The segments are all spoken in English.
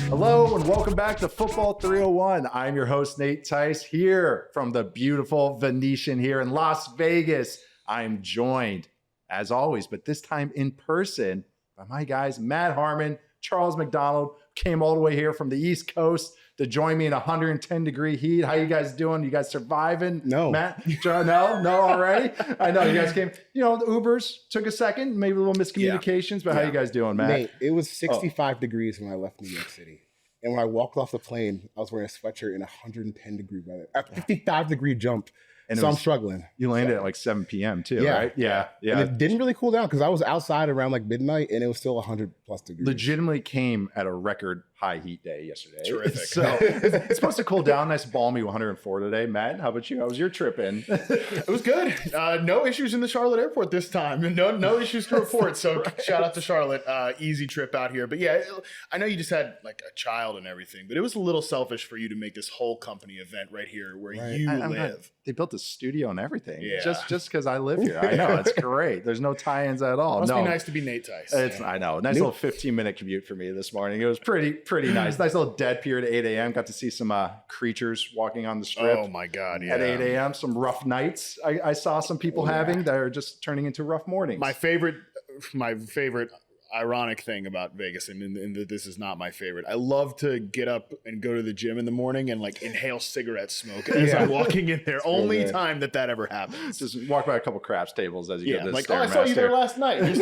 Hello and welcome back to Football 301. I'm your host, Nate Tice, here from the beautiful Venetian here in Las Vegas. I'm joined, as always, but this time in person, by my guys, Matt Harmon, Charles McDonald, came all the way here from the East Coast to join me in 110-degree heat. How you guys doing? You guys surviving? No. Matt? No already? I know you guys came, the Ubers took a second, maybe a little miscommunications, but how you guys doing, Matt? Nate, it was 65 degrees when I left New York City. And when I walked off the plane, I was wearing a sweatshirt in 110-degree weather. A 55-degree jump. And so I'm struggling. You landed at like 7 p.m. too, right? Yeah. And it didn't really cool down because I was outside around like midnight and it was still 100+ degrees. Legitimately came at a record high heat day yesterday. Terrific. So it's supposed to cool down. Nice balmy 104 today. Matt, how about you? How was your trip in? It was good. No issues in the Charlotte airport this time. No issues to report. So shout out to Charlotte. Easy trip out here. But yeah, I know you just had like a child and everything, but it was a little selfish for you to make this whole company event right here where you live. They built a studio and everything. Yeah. Just because I live here. I know. It's great. There's no tie-ins at all. Must be nice to be Nate Tice. I know. Nice little 15-minute commute for me this morning. It was pretty nice. Nice little dead period at 8 a.m. Got to see some creatures walking on the strip. Oh my God. Yeah. At 8 a.m. Some rough nights I saw some people having that are just turning into rough mornings. My favorite ironic thing about Vegas, and this is not my favorite. I love to get up and go to the gym in the morning and like inhale cigarette smoke as I'm walking in there. Only time that ever happens. Just walk by a couple craps tables as you get this. Like, I saw you there last night. You're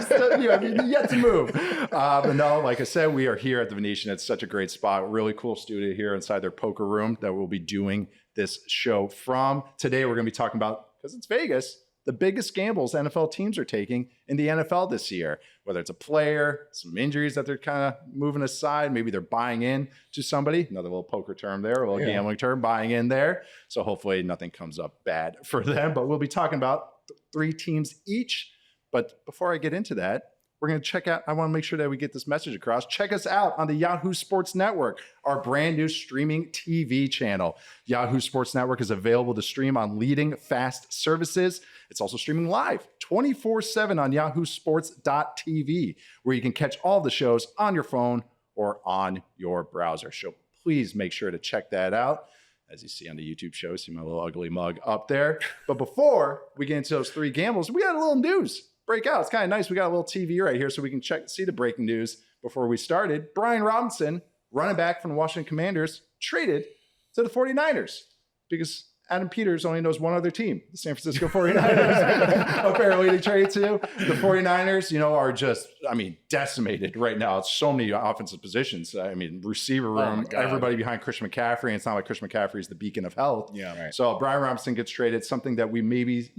still here. You're yet to move. But no, like I said, we are here at the Venetian. It's such a great spot. Really cool studio here inside their poker room that we'll be doing this show from. Today, we're going to be talking about, because it's Vegas, the biggest gambles NFL teams are taking in the NFL this year, whether it's a player, some injuries that they're kind of moving aside, maybe they're buying in to somebody, another little poker term there, a little gambling term, buying in there. So hopefully nothing comes up bad for them, but we'll be talking about 3 teams each. But before I get into that, we're going to check out, I want to make sure that we get this message across. Check us out on the Yahoo Sports Network, our brand new streaming TV channel. Yahoo Sports Network is available to stream on leading fast services. It's also streaming live 24/7 on yahoosports.tv, where you can catch all the shows on your phone or on your browser. So please make sure to check that out. As you see on the YouTube show, see my little ugly mug up there. But before we get into those 3 gambles, we got a little news. Breakout. It's kind of nice. We got a little TV right here so we can see the breaking news before we started. Brian Robinson, running back from the Washington Commanders, traded to the 49ers because Adam Peters only knows one other team, the San Francisco 49ers. Apparently they traded to. The 49ers, are just, decimated right now. It's so many offensive positions. Receiver room, everybody behind Christian McCaffrey. And it's not like Christian McCaffrey is the beacon of health. Yeah, right. So Brian Robinson gets traded, something that we maybe,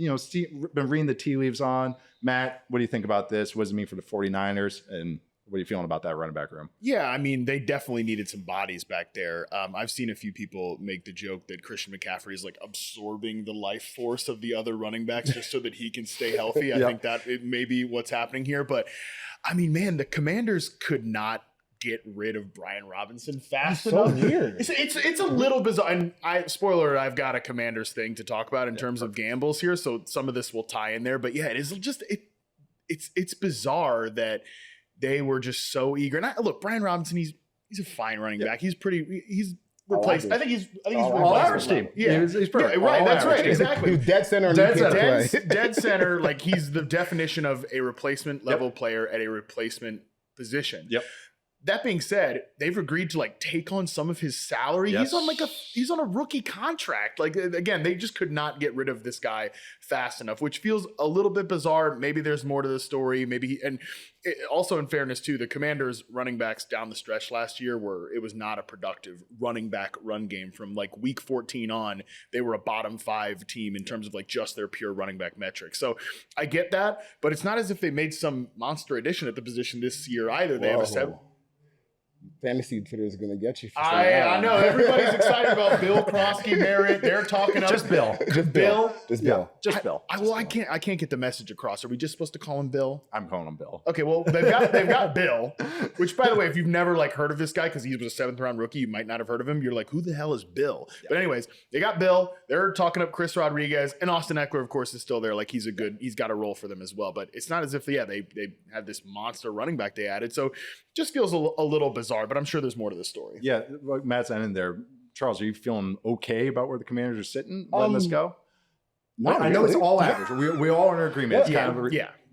been reading the tea leaves on. Matt, what do you think about this? What does it mean for the 49ers? And what are you feeling about that running back room? Yeah, they definitely needed some bodies back there. I've seen a few people make the joke that Christian McCaffrey is like absorbing the life force of the other running backs just so that he can stay healthy. I think that it may be what's happening here. But, the Commanders could not get rid of Brian Robinson fast enough. So weird. It's a little bizarre. And spoiler, I've got a Commanders thing to talk about in terms of gambles here, so some of this will tie in there. But yeah, it is just it's bizarre that they were just so eager. And look, Brian Robinson, he's a fine running back. He's replaced. I think he's all average team. Yeah, he's perfect. Yeah, right. That's right. Team. Exactly. He was dead center. Dead center. Like he's the definition of a replacement level player at a replacement position. Yep. That being said, they've agreed to take on some of his salary. Yes. He's on a rookie contract. Again, they just could not get rid of this guy fast enough, which feels a little bit bizarre. Maybe there's more to the story. Also in fairness too, the Commanders running backs down the stretch last year it was not a productive running back run game from week 14 on. They were a bottom 5 team in terms of just their pure running back metrics. So I get that, but it's not as if they made some monster addition at the position this year either. They have a 7. Fantasy Twitter is going to get you. I know. Everybody's excited about Bill Prosky Merritt. They're talking up. Just Bill. Just Bill. I can't get the message across. Are we just supposed to call him Bill? I'm calling him Bill. Okay, well, they've got Bill, which, by the way, if you've never heard of this guy because he was a 7th round rookie, you might not have heard of him. You're like, who the hell is Bill? Yeah. But anyways, they got Bill. They're talking up Chris Rodriguez, and Austin Eckler, of course, is still there. He's got a role for them as well. But it's not as if they had this monster running back they added. So just feels a little bizarre. bizarre, but I'm sure there's more to this story. Yeah, like Matt's ending there. Charles, are you feeling okay about where the Commanders are sitting? Letting this go? Not I know it's really. all average. We all are in agreement. It's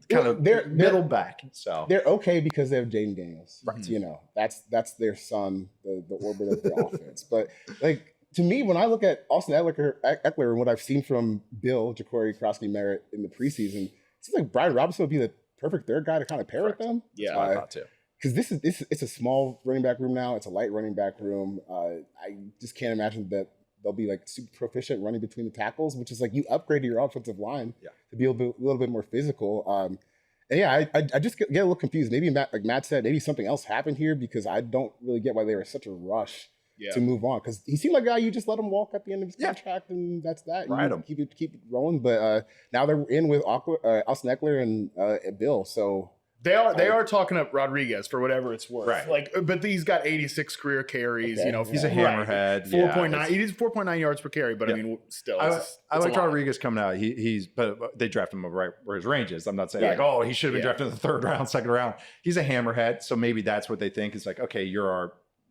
kind of They're middle back. So they're okay because they have Jaden Daniels. Right. You know, that's their son, the orbit of their offense. But like to me, when I look at Austin Eckler and what I've seen from Bill, Ja'Cory, Krosky, Merritt in the preseason, it seems like Brian Robinson would be the perfect third guy to kind of pair with them. Yeah, I thought too. Because it's a small running back room now. It's a light running back room. I just can't imagine that they'll be like super proficient running between the tackles, which is like you upgraded your offensive line to be a little bit more physical. And yeah, I just get a little confused. Maybe like Matt said, maybe something else happened here because I don't really get why they were in such a rush to move on. Because he seemed like a guy you just let him walk at the end of his contract, and that's that. Ride him. Keep it rolling. But now they're in with Austin Eckler and Bill. So. They are talking up Rodriguez for whatever it's worth. Right. Like, but he's got 86 career carries. Okay. You know, He's a hammerhead. 4.9. He needs 4.9 yards per carry, but I mean, still, I like Rodriguez coming out. But they draft him right where his range is. I'm not saying like, oh, he should have been drafted in the third round, second round. He's a hammerhead, so maybe that's what they think. It's like, okay,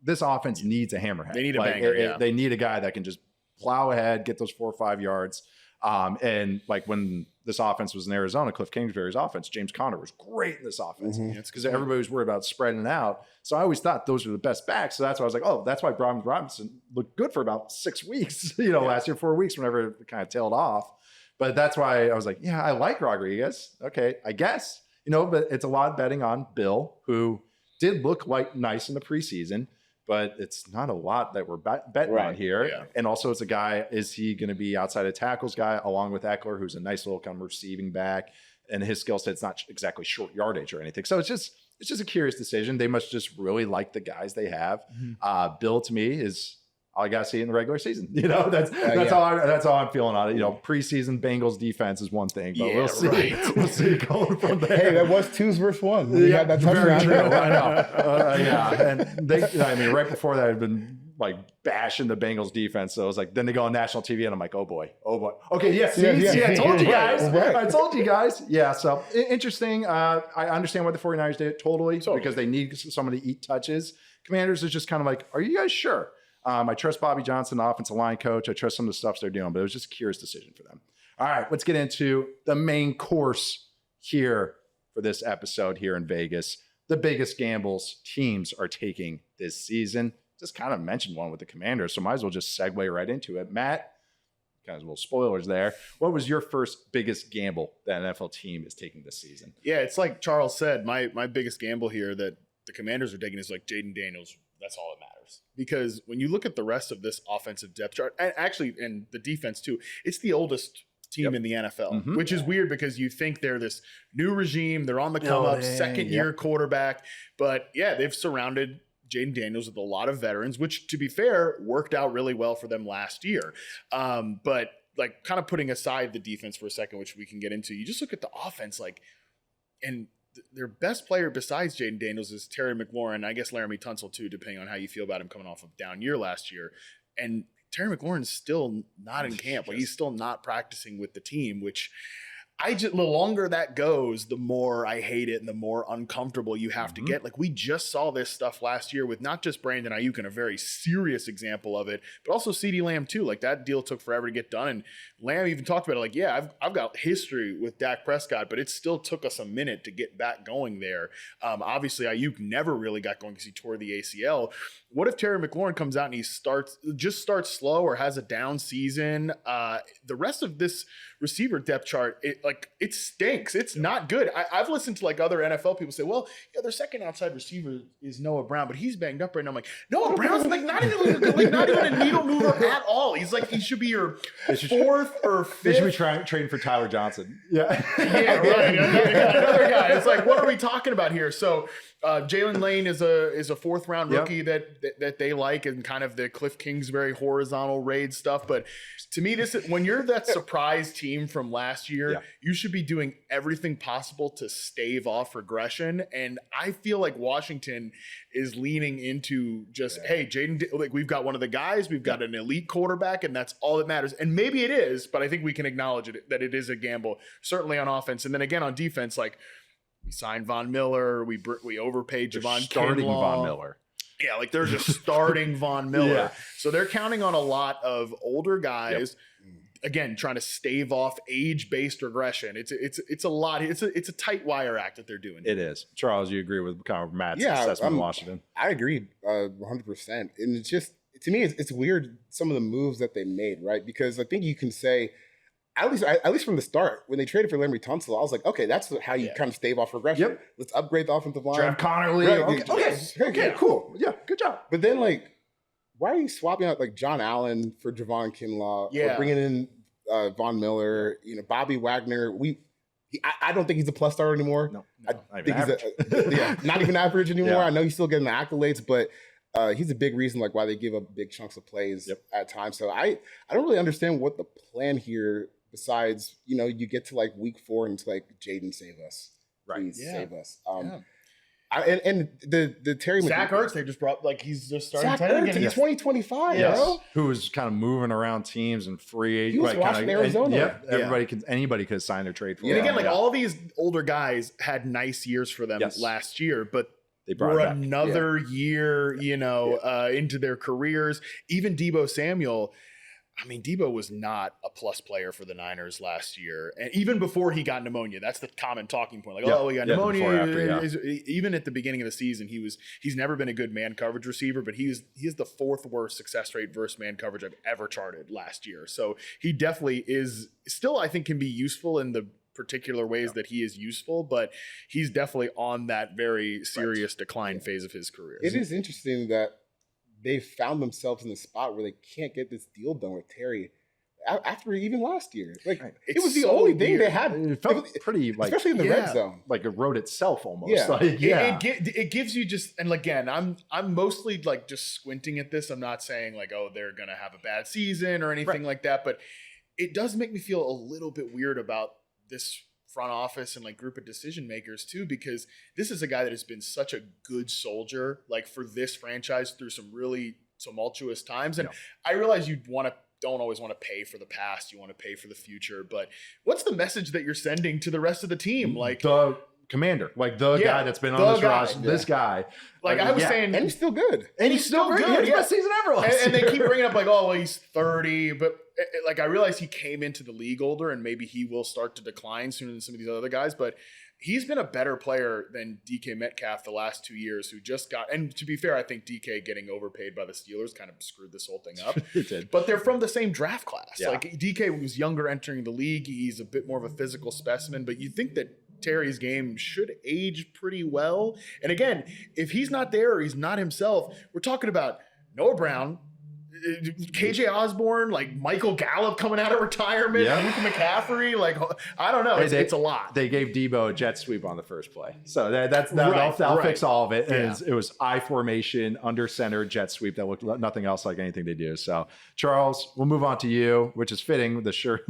this offense needs a hammerhead. They need a banger. They need a guy that can just plow ahead, get those 4 or 5 yards. And like when this offense was in Arizona, Cliff Kingsbury's offense, James Conner was great in this offense. Mm-hmm. It's because everybody was worried about spreading it out. So I always thought those were the best backs. So that's why I was like, oh, that's why Brian Robinson looked good for about 6 weeks, last year, 4 weeks, whenever it kind of tailed off. But that's why I was like, yeah, I like Rodriguez. Okay, I guess, but it's a lot of betting on Bill, who did look like nice in the preseason. But it's not a lot that we're betting on here. Yeah. And also it's a guy, is he going to be outside of tackles guy along with Eckler, who's a nice little kind of receiving back, and his skill set's not exactly short yardage or anything. So it's just a curious decision. They must just really like the guys they have. Mm-hmm. Bill, to me, is all I got to see in the regular season. That's all I'm feeling on it. Preseason Bengals defense is one thing, but we'll see. Right. We'll see going from there. Hey, that was 2s versus 1. Yeah, that's very true. I know. And right before that, I'd been like bashing the Bengals defense. So I was like, then they go on national TV, and I'm like, oh boy. Okay, yes, see, I told you guys. Right. I told you guys. Yeah. So interesting. I understand why the 49ers did it totally. Because they need someone to eat touches. Commanders is just kind of like, are you guys sure? I trust Bobby Johnson, the offensive line coach. I trust some of the stuff they're doing, but it was just a curious decision for them. All right, let's get into the main course here for this episode here in Vegas. The biggest gambles teams are taking this season. Just kind of mentioned one with the Commanders, so might as well just segue right into it. Matt, kind of little spoilers there. What was your first biggest gamble that an NFL team is taking this season? Yeah, it's like Charles said, my biggest gamble here that the Commanders are taking is like Jaden Daniels. That's all that matters. Because when you look at the rest of this offensive depth chart, and the defense too, it's the oldest team in the NFL, which is weird because you think they're this new regime. They're on the come up, second year quarterback. But yeah, they've surrounded Jaden Daniels with a lot of veterans, which to be fair, worked out really well for them last year. But like kind of putting aside the defense for a second, which we can get into, you just look at the offense, and their best player besides Jaden Daniels is Terry McLaurin. I guess Laramie Tunsil too, depending on how you feel about him coming off of down year last year. And Terry McLaurin's still not in camp. Like he's still not practicing with the team, which the longer that goes, the more I hate it and the more uncomfortable you have to get. Like we just saw this stuff last year with not just Brandon Ayuk and a very serious example of it, but also CeeDee Lamb too. Like that deal took forever to get done. And Lamb even talked about it. Like, yeah, I've got history with Dak Prescott, but it still took us a minute to get back going there. Obviously Ayuk never really got going because he tore the ACL. What if Terry McLaurin comes out and he starts slow or has a down season? The rest of this receiver depth chart, it stinks. It's not good. I've listened to like other NFL people say, well, yeah, their second outside receiver is Noah Brown, but he's banged up right now. I'm like, Noah Brown's like not even a needle mover at all. He should be your fourth or fifth. They should be trading for Tyler Johnson. Yeah. Yeah, right. Another guy. It's like, what are we talking about here? So Jalen Lane is a fourth round rookie that they like, and kind of the Cliff Kingsbury horizontal raid stuff. But to me, when you're that surprise team from last year, you should be doing everything possible to stave off regression. And I feel like Washington is leaning into just, hey, Jaden, like we've got one of the guys, we've got an elite quarterback, and that's all that matters. And maybe it is, but I think we can acknowledge that it is a gamble, certainly on offense. And then again on defense, like we signed Von Miller, we overpaid Javon starting Kinlaw. Von Miller. Yeah, like they're just starting Von Miller. Yeah. So they're counting on a lot of older guys. Again, trying to stave off age-based regression. It's a lot. It's a tight wire act that they're doing. It is. Charles, you agree with kind of Matt's Yeah, assessment of Washington? I agree 100%. And it's just, to me, it's weird some of the moves that they made, right? Because I think you can say, at least from the start, when they traded for Larry Tunsil, I was like, okay, that's how you kind of stave off regression. Yep. Let's upgrade the offensive line. Draft Connerly. Right, Okay, cool. Yeah, good job. But then, like, why are you swapping out like John Allen for Javon Kinlaw? Yeah. Or bringing in Von Miller, Bobby Wagner. I don't think he's a plus starter anymore. No, I think he's not even average anymore. Yeah. I know he's still getting the accolades, but he's a big reason like why they give up big chunks of plays at times. So I don't really understand what the plan here besides, you get to like week 4 and it's like, Jayden, save us. Please save us. And the Terry Zach Ertz, they just brought he's just starting Zach tight Ertz end. in 2025, bro. Who was kind of moving around teams and free agents. He was watching Arizona. Anybody could sign their trade for And him. again, all these older guys had nice years for them last year, but they brought we're it back. another year, into their careers. Even Deebo Samuel. I mean, Deebo was not a plus player for the Niners last year. And even before he got pneumonia, that's the common talking point. Like, we got pneumonia. After, Even at the beginning of the season, he's never been a good man coverage receiver, but he is the 4th worst success rate versus man coverage I've ever charted last year. So he definitely is still, I think, can be useful in the particular ways that he is useful, but he's definitely on that very serious decline phase of his career. It is interesting that they found themselves in the spot where they can't get this deal done with Terry after even last year. Like it was the only thing they had. It felt pretty especially in the red zone. Like it wrote itself almost. Yeah. It gives you just, and again, I'm mostly like just squinting at this. I'm not saying like, they're gonna have a bad season or anything like that, but it does make me feel a little bit weird about this front office and like group of decision makers too, because this is a guy that has been such a good soldier like for this franchise through some really tumultuous times. And I realize don't always want to pay for the past, you want to pay for the future, but what's the message that you're sending to the rest of the team? Like the commander, like the guy that's been on this roster, this guy. Like I was saying, and he's still good. And he's still good. He best season ever last and they keep bringing up like, he's 30, but like I realize he came into the league older and maybe he will start to decline sooner than some of these other guys, but he's been a better player than DK Metcalf the last 2 years, who just got, and to be fair, I think DK getting overpaid by the Steelers kind of screwed this whole thing up. It did. But they're from the same draft class. Yeah. Like DK was younger entering the league. He's a bit more of a physical specimen, but you think that Terry's game should age pretty well. And again, if he's not there or he's not himself, we're talking about Noah Brown, KJ Osborne, like Michael Gallup coming out of retirement, Luke McCaffrey, like I don't know, it's a lot. They gave Deebo a jet sweep on the first play, so that'll fix all of it. And it was I formation, under center, jet sweep that looked nothing else like anything they do. So Charles, we'll move on to you, which is fitting with the shirt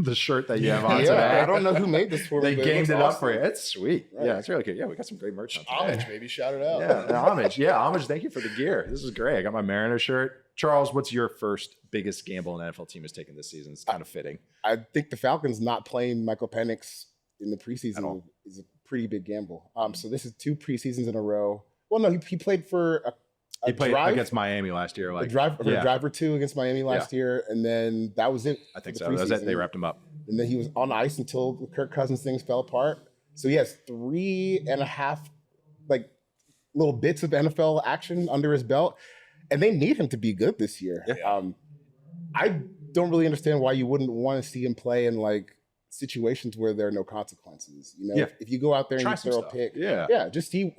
that you have on today. I don't know who made this for me. They gamed it up for you. It's sweet. Right. Yeah, it's really good. Yeah, we got some great merch on today. Homage, baby, shout it out. Yeah, homage. Yeah, homage. Thank you for the gear. This is great. I got my Mariner shirt. Charles, what's your first biggest gamble an NFL team has taken this season? It's kind of fitting. I think the Falcons not playing Michael Penix in the preseason is a pretty big gamble. So this is 2 preseasons in a row. Well, no, he played for he played against Miami last year. Like a drive or 2 against Miami last year, and then that was it. I think so. That was it. They wrapped him up. And then he was on ice until the Kirk Cousins things fell apart. So he has 3.5 like little bits of NFL action under his belt. And they need him to be good this year. Yeah. I don't really understand why you wouldn't want to see him play in like situations where there are no consequences. If you go out there and you throw a pick, just see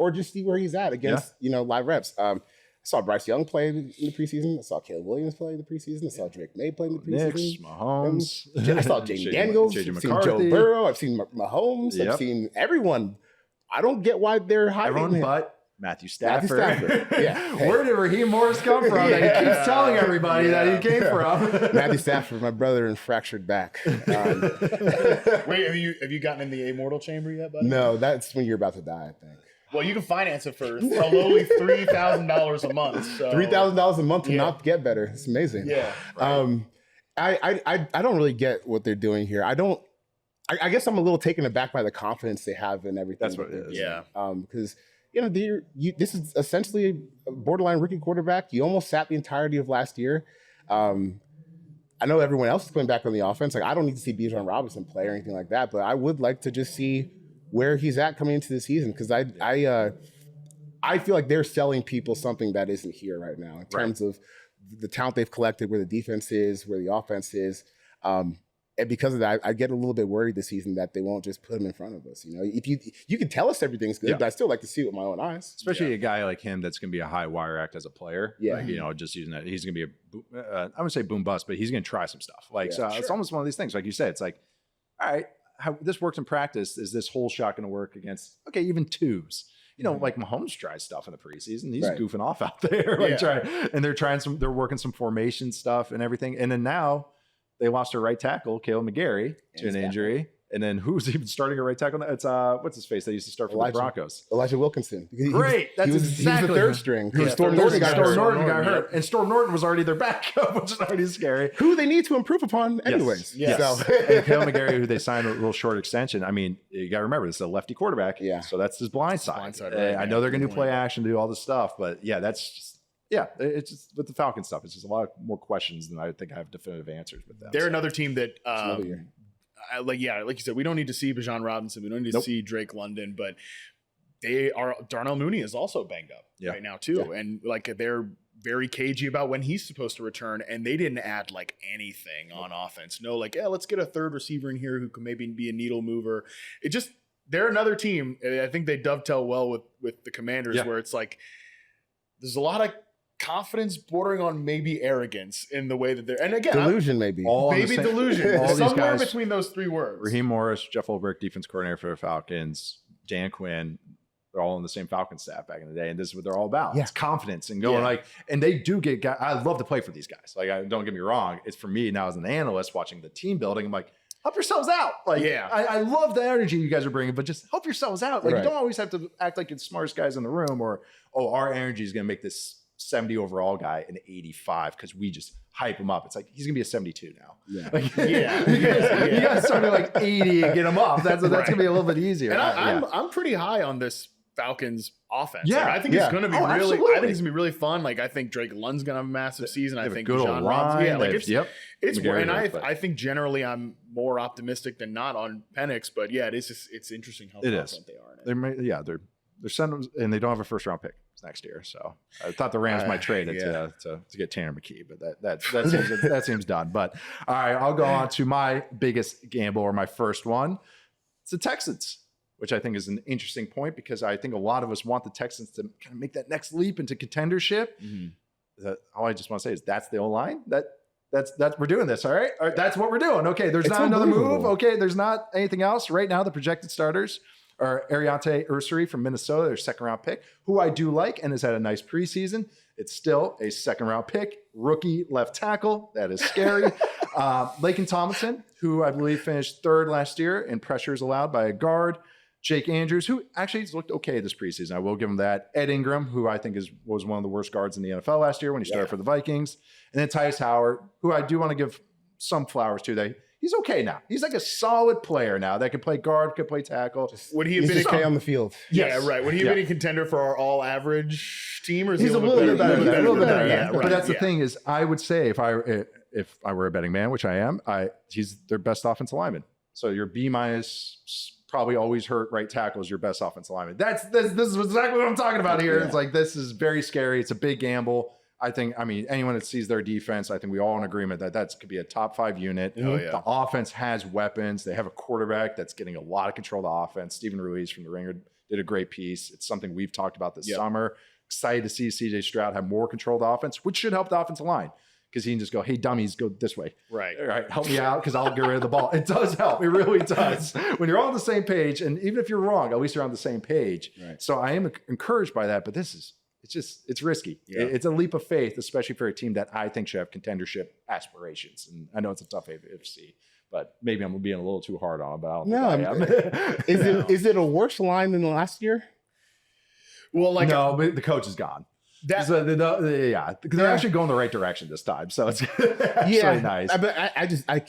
where he's at against live reps. I saw Bryce Young play in the preseason. I saw Caleb Williams play in the preseason. I saw Drake May play in the preseason. Knicks, Mahomes. I saw Jaden Daniels. I've seen Joe Burrow. I've seen Mahomes. I've seen everyone. I don't get why they're hiding everyone him. But Matthew Stafford. Yeah. Where did Raheem Morris come from? That he keeps telling everybody that he came from. Matthew Stafford, my brother in fractured back. Wait, have you gotten in the immortal chamber yet, buddy? No, that's when you're about to die, I think. Well, you can finance it for a lowly $3,000 a month. So. $3,000 a month to not get better. It's amazing. Yeah. Right. I don't really get what they're doing here. I guess I'm a little taken aback by the confidence they have in everything. That's what it is. Yeah. Because this is essentially a borderline rookie quarterback. You almost sat the entirety of last year. I know everyone else is coming back on the offense. Like, I don't need to see Bijan Robinson play or anything like that, but I would like to just see where he's at coming into the season, because I feel like they're selling people something that isn't here right now in terms of the talent they've collected, where the defense is, where the offense is. And because of that, I get a little bit worried this season that they won't just put him in front of us. If you can tell us everything's good, but I still like to see it with my own eyes. Especially a guy like him that's going to be a high wire act as a player. Yeah. Like, just using that. He's going to be I wouldn't say boom bust, but he's going to try some stuff. Like, it's almost one of these things. Like you said, it's like, all right, how this works in practice. Is this whole shot going to work against, even twos? Like Mahomes tries stuff in the preseason. He's goofing off out there. They're working some formation stuff and everything. And then now they lost their right tackle, Caleb McGarry, to an injury. And then who's even starting a right tackle? It's what's his face? They used to start for the Broncos. Elijah Wilkinson. Great. He was the third string. Storm Norton got hurt. And Storm Norton was already their backup, which is already scary. Who they need to improve upon anyways. Yes. So. And Caleb McGarry, who they signed a little short extension. I mean, you got to remember, this is a lefty quarterback. Yeah. So that's his blind side. I know they're going to do play action, do all this stuff. But that's just, it's just with the Falcons stuff. It's just a lot more questions than I think I have definitive answers with them. They're another team that, like you said, we don't need to see Bijan Robinson. We don't need to see Drake London, but Darnell Mooney is also banged up right now too. Yeah. And like, they're very cagey about when he's supposed to return, and they didn't add like anything on offense. No, like, let's get a third receiver in here who can maybe be a needle mover. They're another team. I think they dovetail well with the Commanders, where it's like, there's a lot of confidence bordering on maybe arrogance in the way that they're, and again, delusion, maybe delusion. All somewhere between those three words. Raheem Morris, Jeff Ulbrich, defense coordinator for the Falcons, Dan Quinn, they're all in the same Falcons staff back in the day, and this is what they're all about. It's confidence and going and they do get guys. I love to play for these guys. Like, don't get me wrong. It's for me now as an analyst watching the team building. I'm like, help yourselves out. Like, I love the energy you guys are bringing, but just help yourselves out. Like, you don't always have to act like you're the smartest guys in the room, or, our energy is going to make this 70 overall guy an 85 because we just hype him up. It's like, he's gonna be a 72 now. You guys start at like 80 and get him up. That's gonna be a little bit easier. And I'm pretty high on this Falcons offense. Yeah, I think it's gonna be really. Absolutely. I think it's gonna be really fun. Like, I think Drake Lund's gonna have a massive season. I think Bijan Robinson. It's and I think generally I'm more optimistic than not on Penix, but it's interesting how confident they are. They're sending, and they don't have a first round pick next year. So I thought the Rams might trade it to get Tanner McKee, but that seems done. But all right, I'll go on to my biggest gamble, or my first one. It's the Texans, which I think is an interesting point, because I think a lot of us want the Texans to kind of make that next leap into contendership. All I just want to say is that's the O-line. That's we're doing this. All right. That's what we're doing. Okay. There's not another move. Okay. There's not anything else right now. The projected starters are Ariante Ursary from Minnesota, their second round pick, who I do like and has had a nice preseason. It's still a second round pick, rookie left tackle. That is scary. Laken Tomlinson, who I believe finished third last year in pressures allowed by a guard. Jake Andrews, who actually has looked okay this preseason. I will give him that. Ed Ingram, who I think was one of the worst guards in the NFL last year when he started for the Vikings. And then Tice Howard, who I do want to give some flowers to. He's okay now. He's like a solid player now that can play guard, can play tackle. Would he have been okay on the field? Yeah, right. Would he have been a contender for our all-average team, or is he's a little bit better? Yeah, but that's the thing is, I would say if I were a betting man, which I am, he's their best offensive lineman. So your B minus, probably always hurt right tackle is your best offensive lineman. This is exactly what I'm talking about here. It's like, this is very scary. It's a big gamble. I mean, anyone that sees their defense, I think we all in agreement that could be a top 5 unit. The offense has weapons. They have a quarterback that's getting a lot of control of the offense. Stephen Ruiz from The Ringer did a great piece. It's something we've talked about this summer. Excited to see CJ Stroud have more control of the offense, which should help the offensive line, because he can just go, hey, dummies, go this way. Right. All right, help me out, because I'll get rid of the ball. It does help. It really does. When you're all on the same page, and even if you're wrong, at least you're on the same page. Right. So I am encouraged by that, but it's risky. It's a leap of faith, especially for a team that I think should have contendership aspirations. And I know it's a tough AFC, but maybe I'm being a little too hard on it, but I don't think I am. Is it a worse line than the last year? Well, but the coach is gone. They're actually going the right direction this time. So it's actually nice. But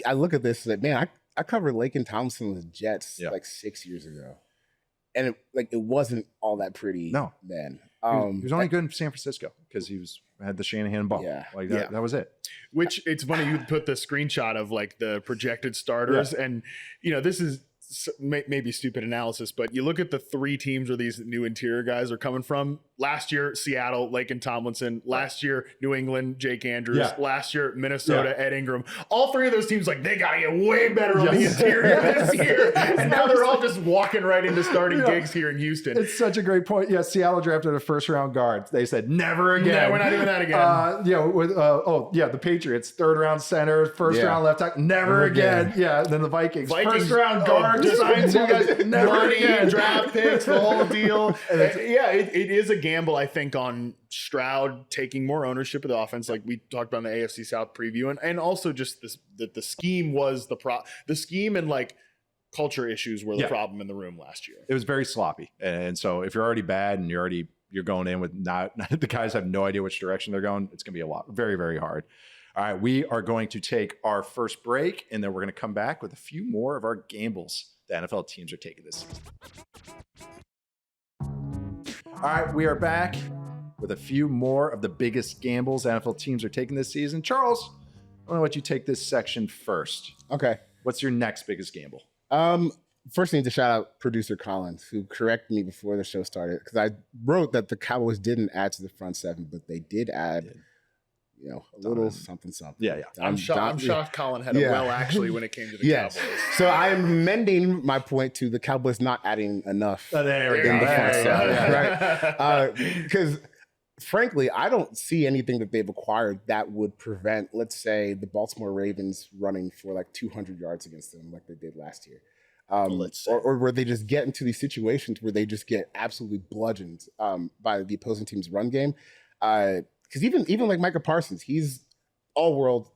I look at this like, man, I covered Laken Thompson with the Jets like 6 years ago. and it wasn't all that pretty. No. then. He was only good in San Francisco because had the Shanahan ball. Yeah. That was it. Which it's funny you put the screenshot of like the projected starters, and this is maybe stupid analysis, but you look at the 3 teams where these new interior guys are coming from. Last year, Seattle, Laken Tomlinson. Last year, New England, Jake Andrews. Yeah. Last year, Minnesota, Ed Ingram. All 3 of those teams, they got to get way better on the interior this year. And now they're all just walking right into starting gigs here in Houston. It's such a great point. Yeah, Seattle drafted a first-round guard. They said, never again. No, we're not doing that again. The Patriots, 3rd-round center, first-round left tackle, never again. Yeah, then the Vikings first-round guard, signed 2 guys, never money, again. draft picks, the whole deal. It is a gamble, I think, on Stroud taking more ownership of the offense, like we talked about in the AFC South preview, and also just that the scheme was the scheme and culture issues were the problem in the room last year. It was very sloppy, and so if you're already bad and you're going in with not the guys have no idea which direction they're going, it's going to be a lot, very, very hard. All right, we are going to take our first break, and then we're going to come back with a few more of our gambles the NFL teams are taking this season. All right, we are back with a few more of the biggest gambles NFL teams are taking this season. Charles, I'm going to let you take this section first. Okay. What's your next biggest gamble? First, I need to shout out producer Collins, who corrected me before the show started, because I wrote that the Cowboys didn't add to the front 7, but they did add, a little something. Yeah. I'm shocked Colin had a actually when it came to the Cowboys. So I'm amending my point to the Cowboys not adding enough There we in go. the front 7, right? Because frankly, I don't see anything that they've acquired that would prevent, let's say, the Baltimore Ravens running for 200 yards against them like they did last year. Or where they just get into these situations where they just get absolutely bludgeoned by the opposing team's run game. Because even like Micah Parsons, he's all-world,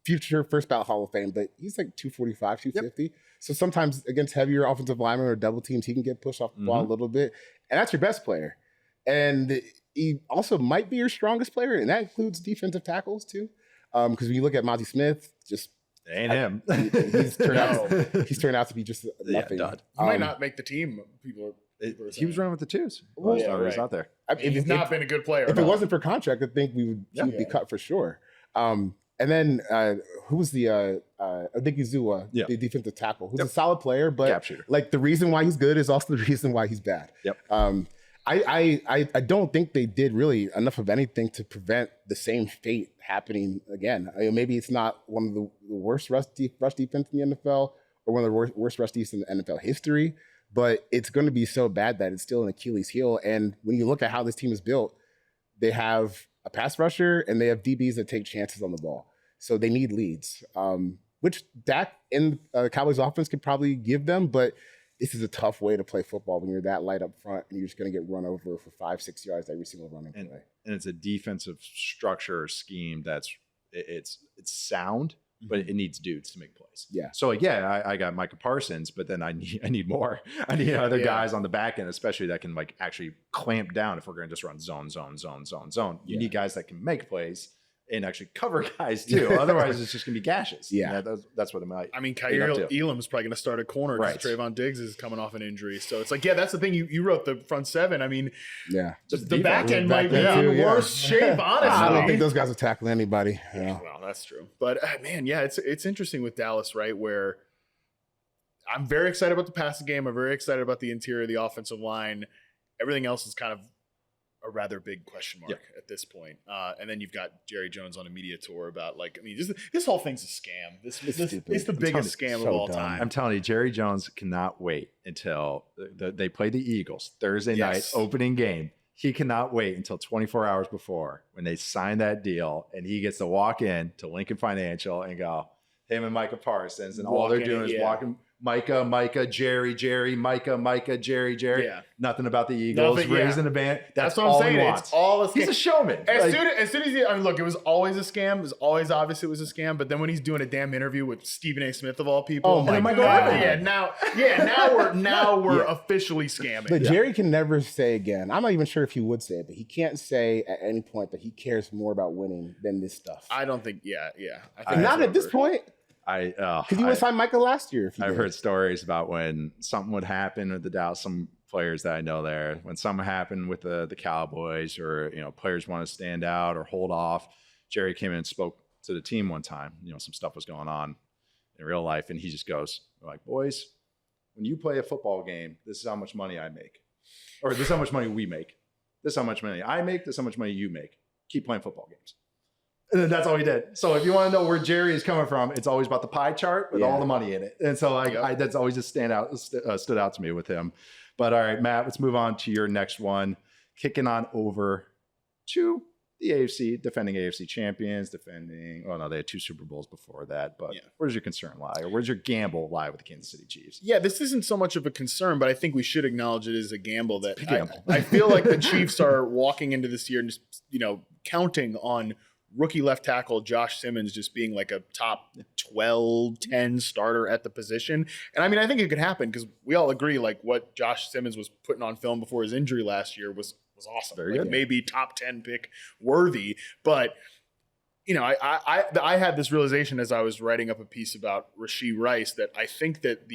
future first ballot Hall of Fame, but he's 245, 250. Yep. So sometimes against heavier offensive linemen or double teams, he can get pushed off the ball a little bit. And that's your best player. And he also might be your strongest player, and that includes defensive tackles too. Because when you look at Monty Smith, just ain't him. He's turned out to be just nothing. He might not make the team. He was running with the 2s. He's not there. He's not been a good player. If it wasn't for contract, I think he would be cut for sure. And then who was the Odigizua, the defensive tackle, who's a solid player, but the reason why he's good is also the reason why he's bad. Yep. I don't think they did really enough of anything to prevent the same fate happening again. Maybe it's not one of the worst rush defense in the NFL or one of the worst rush defense in the NFL history, but it's going to be so bad that it's still an Achilles heel. And when you look at how this team is built, they have a pass rusher and they have DBs that take chances on the ball. So they need leads, which Dak in Cowboys offense could probably give them, but this is a tough way to play football when you're that light up front and you're just going to get run over for 5-6 yards every single running play. And it's a defensive structure or scheme that's sound, but it needs dudes to make plays. Yeah. So I got Micah Parsons, but then I need more. I need other guys on the back end, especially that can actually clamp down if we're going to just run zone. You need guys that can make plays and actually cover guys too. Otherwise, it's just going to be gashes. Yeah. That's what it might. I mean, Kyle Elam's probably going to start a corner because Trayvon Diggs is coming off an injury. So it's that's the thing. You wrote the front 7. I mean, the back end might be in worse shape, honestly. I don't think those guys will tackle anybody. Well, that's true. But man, it's interesting with Dallas, right? Where I'm very excited about the passing game. I'm very excited about the interior of the offensive line. Everything else is kind of a rather big question mark at this point. And then you've got Jerry Jones on a media tour about this whole thing's a scam. It's the biggest scam of all time. I'm telling you, Jerry Jones cannot wait until they play the Eagles Thursday night opening game. He cannot wait until 24 hours before when they sign that deal and he gets to walk in to Lincoln Financial and go, him and Micah Parsons, and all they're doing is walking Micah, Jerry, Micah, Jerry. Yeah. Nothing about the Eagles, raising the band. That's what all I'm saying. he wants. It's all a scam. He's a showman. As soon as look, it was always a scam. It was always obvious it was a scam. But then when he's doing a damn interview with Stephen A. Smith of all people, oh my God, now we're officially scamming. But Jerry can never say again. I'm not even sure if he would say it, but he can't say at any point that he cares more about winning than this stuff. I don't think. I think not at this point. Because you would sign Michael last year. I've heard stories about when something would happen with the Dallas, some players that I know there. When something happened with the Cowboys, or players want to stand out or hold off, Jerry came in and spoke to the team one time. Some stuff was going on in real life, and he just goes, like, boys, when you play a football game, this is how much money I make, or this is how much money we make. This is how much money I make. This is how much money you make. Keep playing football games. And then that's all he did. So if you want to know where Jerry is coming from, it's always about the pie chart with all the money in it. And so that's always just stood out to me with him. But all right, Matt, let's move on to your next one. Kicking on over to the defending AFC champions, they had 2 Super Bowls before that. But where's your concern lie? Or where's your gamble lie with the Kansas City Chiefs? Yeah, this isn't so much of a concern, but I think we should acknowledge it as a gamble. I feel like the Chiefs are walking into this year and just, counting on rookie left tackle Josh Simoons just being like a top 12, 10 starter at the position. And I mean, I think it could happen because we all agree like what Josh Simoons was putting on film before his injury last year was awesome. Very good. Maybe top 10 pick worthy. But, I had this realization as I was writing up a piece about Rashee Rice that I think that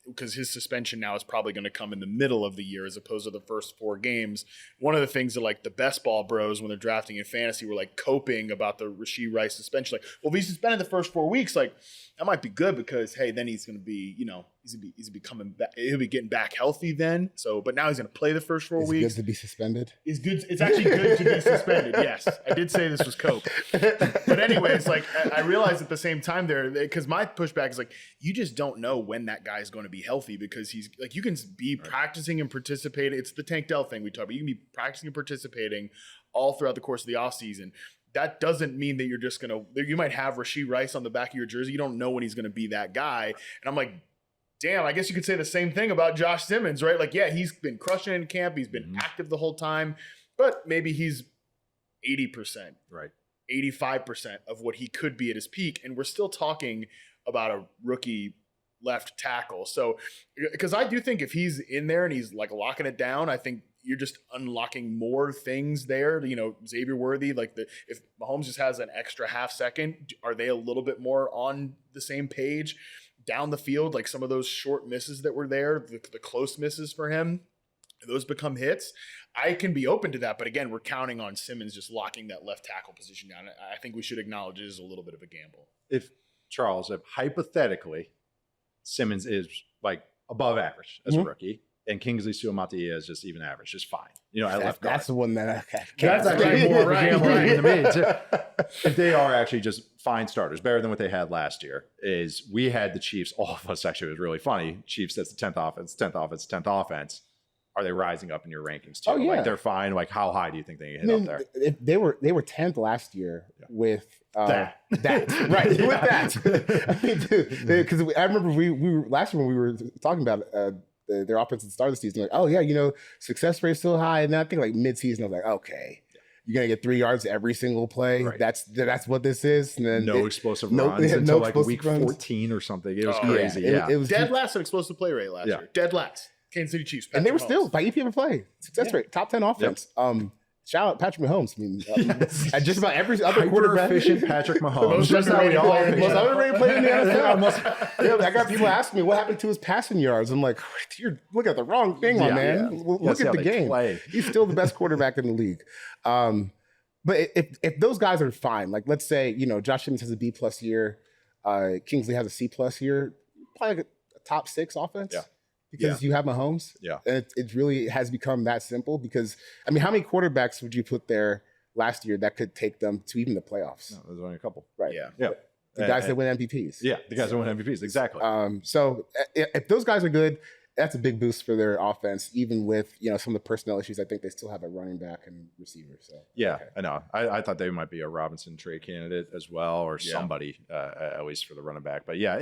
because his suspension now is probably going to come in the middle of the year as opposed to the first 4 games. One of the things that like the best ball bros when they're drafting in fantasy were like coping about the Rashee Rice suspension. Like, well, if he's suspended the first 4 weeks, like that might be good because, hey, then he's going to be, he's going to be coming back. He'll be getting back healthy then. So, but now he's going to play the first 4 weeks. It's good to be suspended. It's good. It's actually good to be suspended. Yes. I did say this was cope. But anyways, like I realized at the same time there, because my pushback is like, you just don't know when that guy's going to be healthy because he's like, you can be practicing and participating. It's the Tank Dell thing we talk about. You can be practicing and participating all throughout the course of the offseason. That doesn't mean that you're just going to, you might have Rashee Rice on the back of your jersey. You don't know when he's going to be that guy. And I'm like, damn, I guess you could say the same thing about Josh Simoons, right? Like, yeah, he's been crushing in camp. He's been active the whole time, but maybe he's 80%, right? 85% of what he could be at his peak. And we're still talking about a rookie left tackle. So, because I do think if he's in there and he's like locking it down, I think you're just unlocking more things there. Xavier Worthy, like if Mahomes just has an extra half second, are they a little bit more on the same page down the field? Like some of those short misses that were there, the close misses for him, those become hits. I can be open to that. But again, we're counting on Simoons just locking that left tackle position down. I think we should acknowledge it is a little bit of a gamble. If hypothetically Simoons is like above average as a rookie, and Kingsley Suamataia is just even average, just fine. At left guard. That's the one that That's actually more of a gamble to me. If they are actually just fine starters, better than what they had last year, is we had the Chiefs, all of us actually, it was really funny. Chiefs, that's the 10th offense, 10th offense, 10th offense. Are they rising up in your rankings too? Oh, yeah. Like they're fine. Like how high do you think they hit up there? If they were 10th last year with that. Right, with that. I mean, dude, because I remember we were last year when we were talking about their offense at the start of the season, like, oh yeah, success rate's so high, and then I think like mid-season I was like, okay, you're gonna get 3 yards every single play. Right. That's what this is. And then explosive runs until like week 14 or something. It was crazy. Yeah, it was dead last in explosive play rate last year. Dead last. Kansas City Chiefs. And they were still by EPA play success rate, top 10 offense. Yep. Shout out Patrick Mahomes. I mean, just about every other quarterback. Efficient Patrick Mahomes. Most underrated player in the NFL. I got people asking me what happened to his passing yards. I'm like, you're looking at the wrong thing, my man. Look at the game. He's still the best quarterback in the league. But if those guys are fine, like let's say Josh Simoons has a B+ year, Kingsley has a C+ year, probably like a top 6 offense. Yeah. Because you have Mahomes. Yeah. And it really has become that simple because, I mean, how many quarterbacks would you put there last year that could take them to even the playoffs? No, there's only a couple. Right. Yeah. The guys that win MVPs. Yeah, the guys that win MVPs, exactly. So if those guys are good, that's a big boost for their offense, even with, some of the personnel issues. I think they still have a running back and receiver. So I know. I thought they might be a Robinson trade candidate as well, or somebody, at least for the running back. But yeah,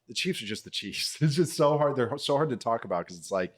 the Chiefs are just the Chiefs. It's just so hard. They're so hard to talk about because it's like,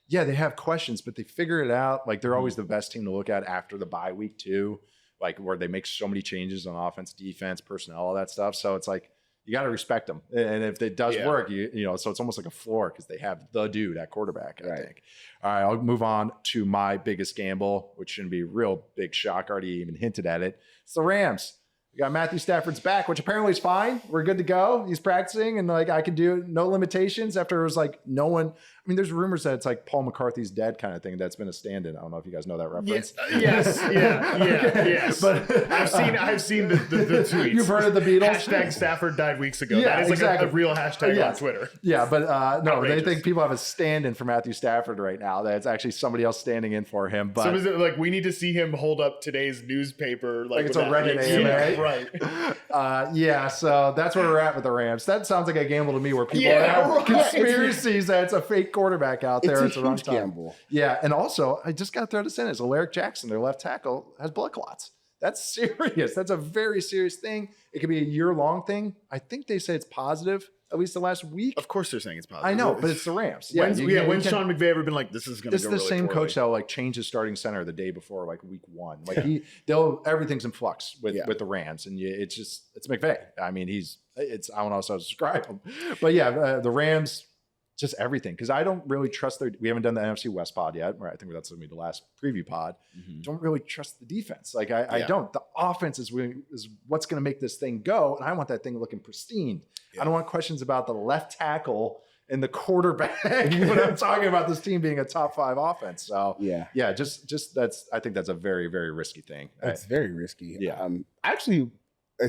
yeah, they have questions, but they figure it out. Like they're always the best team to look at after the bye week too, like where they make so many changes on offense, defense, personnel, all that stuff. So it's like, you got to respect them. And if it does work, so it's almost like a floor because they have the dude at quarterback, I think. All right, I'll move on to my biggest gamble, which shouldn't be a real big shock. I already even hinted at it. It's the Rams. We got Matthew Stafford's back, which apparently is fine. We're good to go. He's practicing, and like I can do no limitations. After it was like no one. I mean, there's rumors that it's like Paul McCarthy's dead kind of thing. That's been a stand-in. I don't know if you guys know that reference. Yes. But I've seen the tweets. You've heard of the Beatles? Hashtag Stafford died weeks ago. Yeah, that is like exactly. a real hashtag on Twitter. Yeah, but no, Outrageous. they think people have a stand-in for Matthew Stafford right now. That it's actually somebody else standing in for him. But so is it like we need to see him hold up today's newspaper? Like it's a Reddit AMA. Right. Yeah, so that's where we're at with the Rams. That sounds like a gamble to me where people Yeah, have right. conspiracies that it's a fake quarterback out there. It's a wrong huge time. gamble. Yeah, and also, I just got to throw this in. Is Alaric Jackson, their left tackle, has blood clots. That's serious. That's a very serious thing. It could be a year-long thing. I think they say it's positive, at least the last week. Of course they're saying it's positive. I know, but it's the Rams. When's Sean McVay ever been like, this is going to This go is the really same poorly? coach that will like change his starting center the day before like week 1. Like everything's in flux with the Rams, and it's McVay. I mean, I don't know how to describe him, but the Rams, just everything. Because I don't really trust we haven't done the NFC West pod yet. I think that's going to be the last preview pod. Mm-hmm. Don't really trust the defense. Like I don't. The offense is what's going to make this thing go, and I want that thing looking pristine. I don't want questions about the left tackle and the quarterback when I'm talking about this team being a top 5 offense. So just I think that's a very, very risky thing. It's very risky. Yeah. Actually,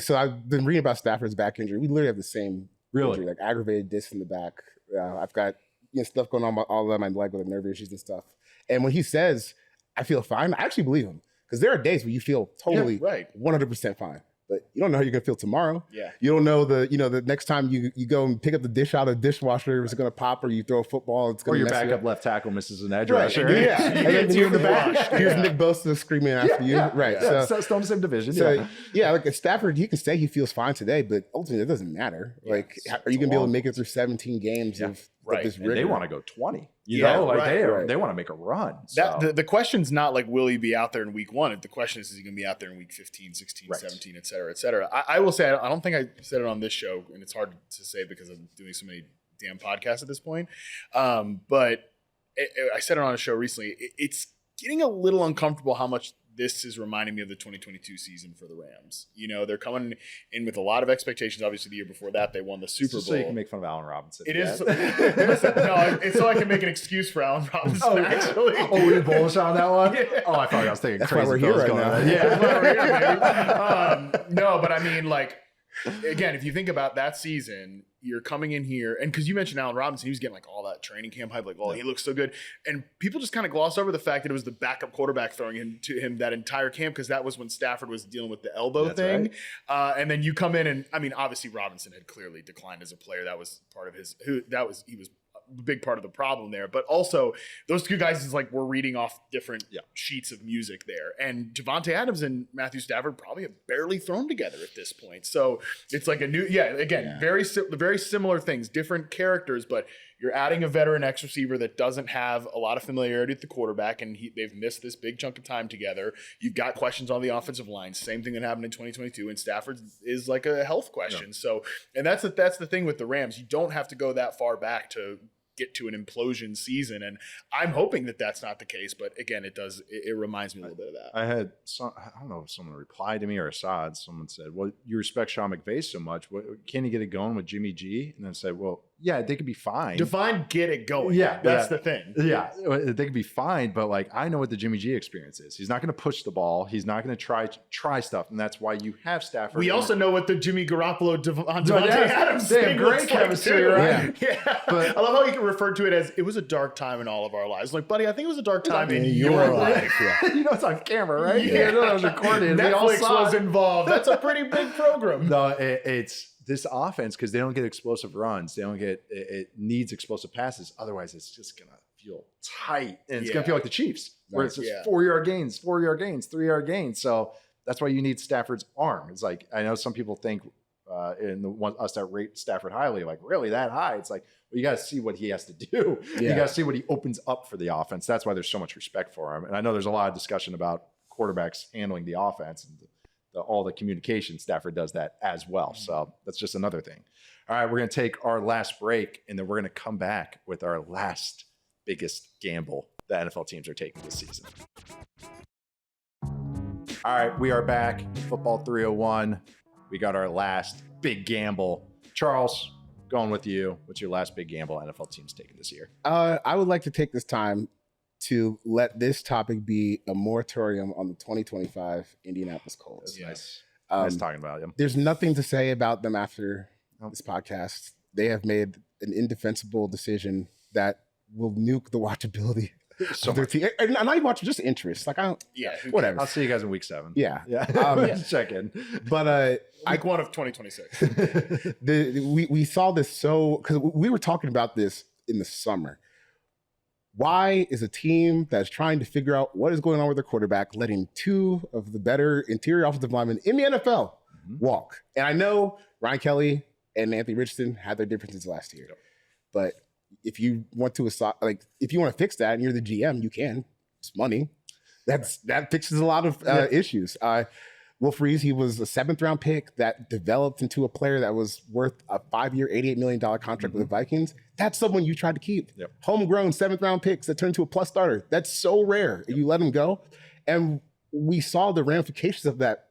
so I've been reading about Stafford's back injury. We literally have the same injury, like aggravated disc in the back. I've got stuff going on all of my leg with nerve issues and stuff. And when he says, I feel fine, I actually believe him. Because there are days where you feel totally 100% fine. But you don't know how you're gonna feel tomorrow. Yeah. You don't know the next time you go and pick up the dish out of the dishwasher, it's gonna pop, or you throw a football, it's gonna or your mess you backup up. left tackle misses an edge Right. rusher. Yeah. And then you're in the back. Here's Nick Bosa screaming after you. Right. Yeah. So still in the same division. So like at Stafford, he can say he feels fine today, but ultimately it doesn't matter. Like, are you gonna be able to make it through 17 games of this rigor? And they want to go 20. They want to make a run. So. The question's not like, will he be out there in week 1? The question is he going to be out there in week 15, 16, 17, et cetera, et cetera. I will say, I don't think I said it on this show, and it's hard to say because I'm doing so many damn podcasts at this point. But I said it on a show recently. It's getting a little uncomfortable how much this is reminding me of the 2022 season for the Rams. They're coming in with a lot of expectations. Obviously, the year before that, they won the Super Bowl. So you can make fun of Allen Robinson. It is. Listen, no, it's so I can make an excuse for Allen Robinson, actually. Were you bullish on that one? Yeah. Oh, I thought I was thinking That's crazy why we're here things right going now. on. Yeah, that's why we're here, baby. No, but I mean, like, again, if you think about that season, you're coming in here, and because you mentioned Allen Robinson, he was getting like all that training camp hype, like, he looks so good. And people just kind of gloss over the fact that it was the backup quarterback throwing into him that entire camp, because that was when Stafford was dealing with the elbow thing. Right. And then you come in, and I mean, obviously Robinson had clearly declined as a player. That was part of he was a big part of the problem there. But also, those two guys is like we're reading off different sheets of music there. And Javonte Adams and Matthew Stafford probably have barely thrown together at this point. So it's like a new, very similar things, different characters, but you're adding a veteran X receiver that doesn't have a lot of familiarity with the quarterback, and they've missed this big chunk of time together. You've got questions on the offensive line, same thing that happened in 2022, and Stafford is like a health question. Yeah. So, and that's the thing with the Rams. You don't have to go that far back to get to an implosion season, and I'm hoping that that's not the case, but again, it reminds me a little bit of that. I don't know if someone replied to me or Assad, someone said, well, you respect Sean McVay so much, can you get it going with Jimmy G? And then I said, well, yeah, they could be fine. Define get it going. Yeah. That's the thing. Yeah. They could be fine, but like, I know what the Jimmy G experience is. He's not going to push the ball. He's not going to try stuff. And that's why you have Stafford. We also know what the Jimmy Garoppolo, Davante Adams thing great chemistry, right? Yeah. But I love how you can refer to it as, it was a dark time in all of our lives. Like, buddy, I think it was a dark time in your life. Yeah. You know, it's on camera, right? Yeah. You know, it was recorded. Netflix was involved. That's a pretty big program. No, it's this offense, because they don't get explosive runs. They don't get, it needs explosive passes. Otherwise, it's just going to feel tight. And it's going to feel like the Chiefs, where it's just 4-yard gains, 4-yard gains, 3-yard gains. So that's why you need Stafford's arm. It's like, I know some people think, us that rate Stafford highly, like, really that high? It's like, well, you got to see what he has to do. Yeah. You got to see what he opens up for the offense. That's why there's so much respect for him. And I know there's a lot of discussion about quarterbacks handling the offense and all the communication. Stafford does that as well. So that's just another thing. All right, we're going to take our last break, and then we're going to come back with our last biggest gamble the NFL teams are taking this season. All right, we are back. Football 301. We got our last big gamble. Charles, going with you. What's your last big gamble NFL team's taking this year? I would like to take this time to let this topic be a moratorium on the 2025 Indianapolis Colts. Nice. Nice talking about them. There's nothing to say about them after this podcast. They have made an indefensible decision that will nuke the watchability of their team. And not even watch, just interest. Like, I don't, whatever. I'll see you guys in week 7. Yeah. Just check in. But week 1 of 2026. We saw this because we were talking about this in the summer. Why is a team that's trying to figure out what is going on with their quarterback letting 2 of the better interior offensive linemen in the NFL walk? And I know Ryan Kelly and Anthony Richardson had their differences last year, but if you want to if you want to fix that and you're the GM, you can. It's money. That fixes a lot of issues. Will Freeze, he was a 7th-round pick that developed into a player that was worth a 5-year, $88 million contract with the Vikings. That's someone you tried to keep. Yep. Homegrown 7th-round picks that turned into a plus starter. That's so rare. You let him go. And we saw the ramifications of that,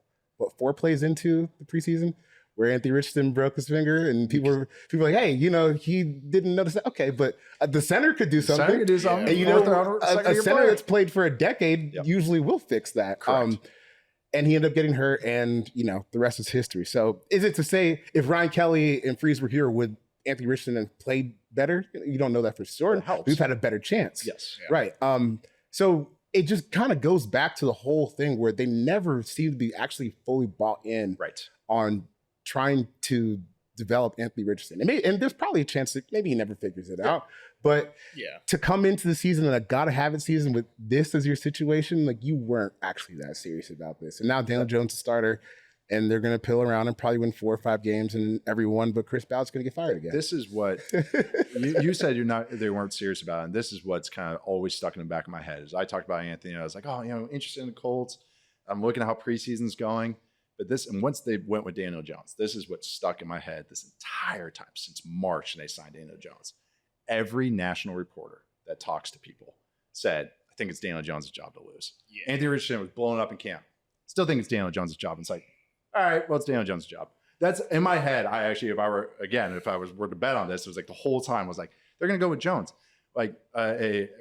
4 plays into the preseason, where Anthony Richardson broke his finger, and people were like, hey, he didn't notice that. Okay, but the center could do something. And a center that's played for a decade usually will fix that. And he ended up getting hurt, and, the rest is history. So is it to say if Ryan Kelly and Freeze were here, would Anthony Richardson have played better? You don't know that for sure. It helps. We've had a better chance. Yes. Yeah. Right. So it just kind of goes back to the whole thing where they never seem to be actually fully bought in on trying to develop Anthony Richardson. And there's probably a chance that maybe he never figures it out. But to come into the season in a gotta-have-it season with this as your situation, like, you weren't actually that serious about this. And now Daniel Jones is starter, and they're going to pill around and probably win 4 or 5 games, and everyone but Chris Ballard's going to get fired again. This is what you said they weren't serious about it, and this is what's kind of always stuck in the back of my head. As I talked about Anthony, I was like, interested in the Colts. I'm looking at how preseason's going. But once they went with Daniel Jones, this is what stuck in my head this entire time since March, and they signed Daniel Jones. Every national reporter that talks to people said, I think it's Daniel Jones' job to lose. Yeah. Anthony Richardson was blowing up in camp. Still think it's Daniel Jones' job. And it's like, all right, well, it's Daniel Jones' job. That's in my head. I actually, if I were to bet on this, it was like the whole time was like, they're going to go with Jones. Like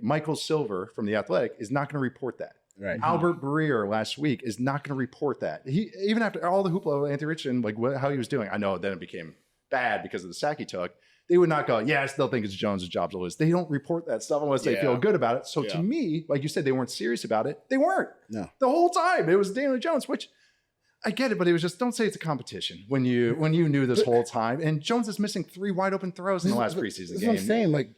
Michael Silver from The Athletic is not going to report that. Right. Albert Breer last week is not going to report that. He, even after all the hoopla with Anthony Richardson, like how he was doing, I know then it became bad because of the sack he took. They would not go, I still think it's Jones' job to lose. They don't report that stuff unless they feel good about it. So to me, like you said, they weren't serious about it. They weren't. No. The whole time it was Daniel Jones, which I get it, but it was just, don't say it's a competition when you knew this whole time. And Jones is missing 3 wide open throws in the last preseason game. That's what I'm saying. Like,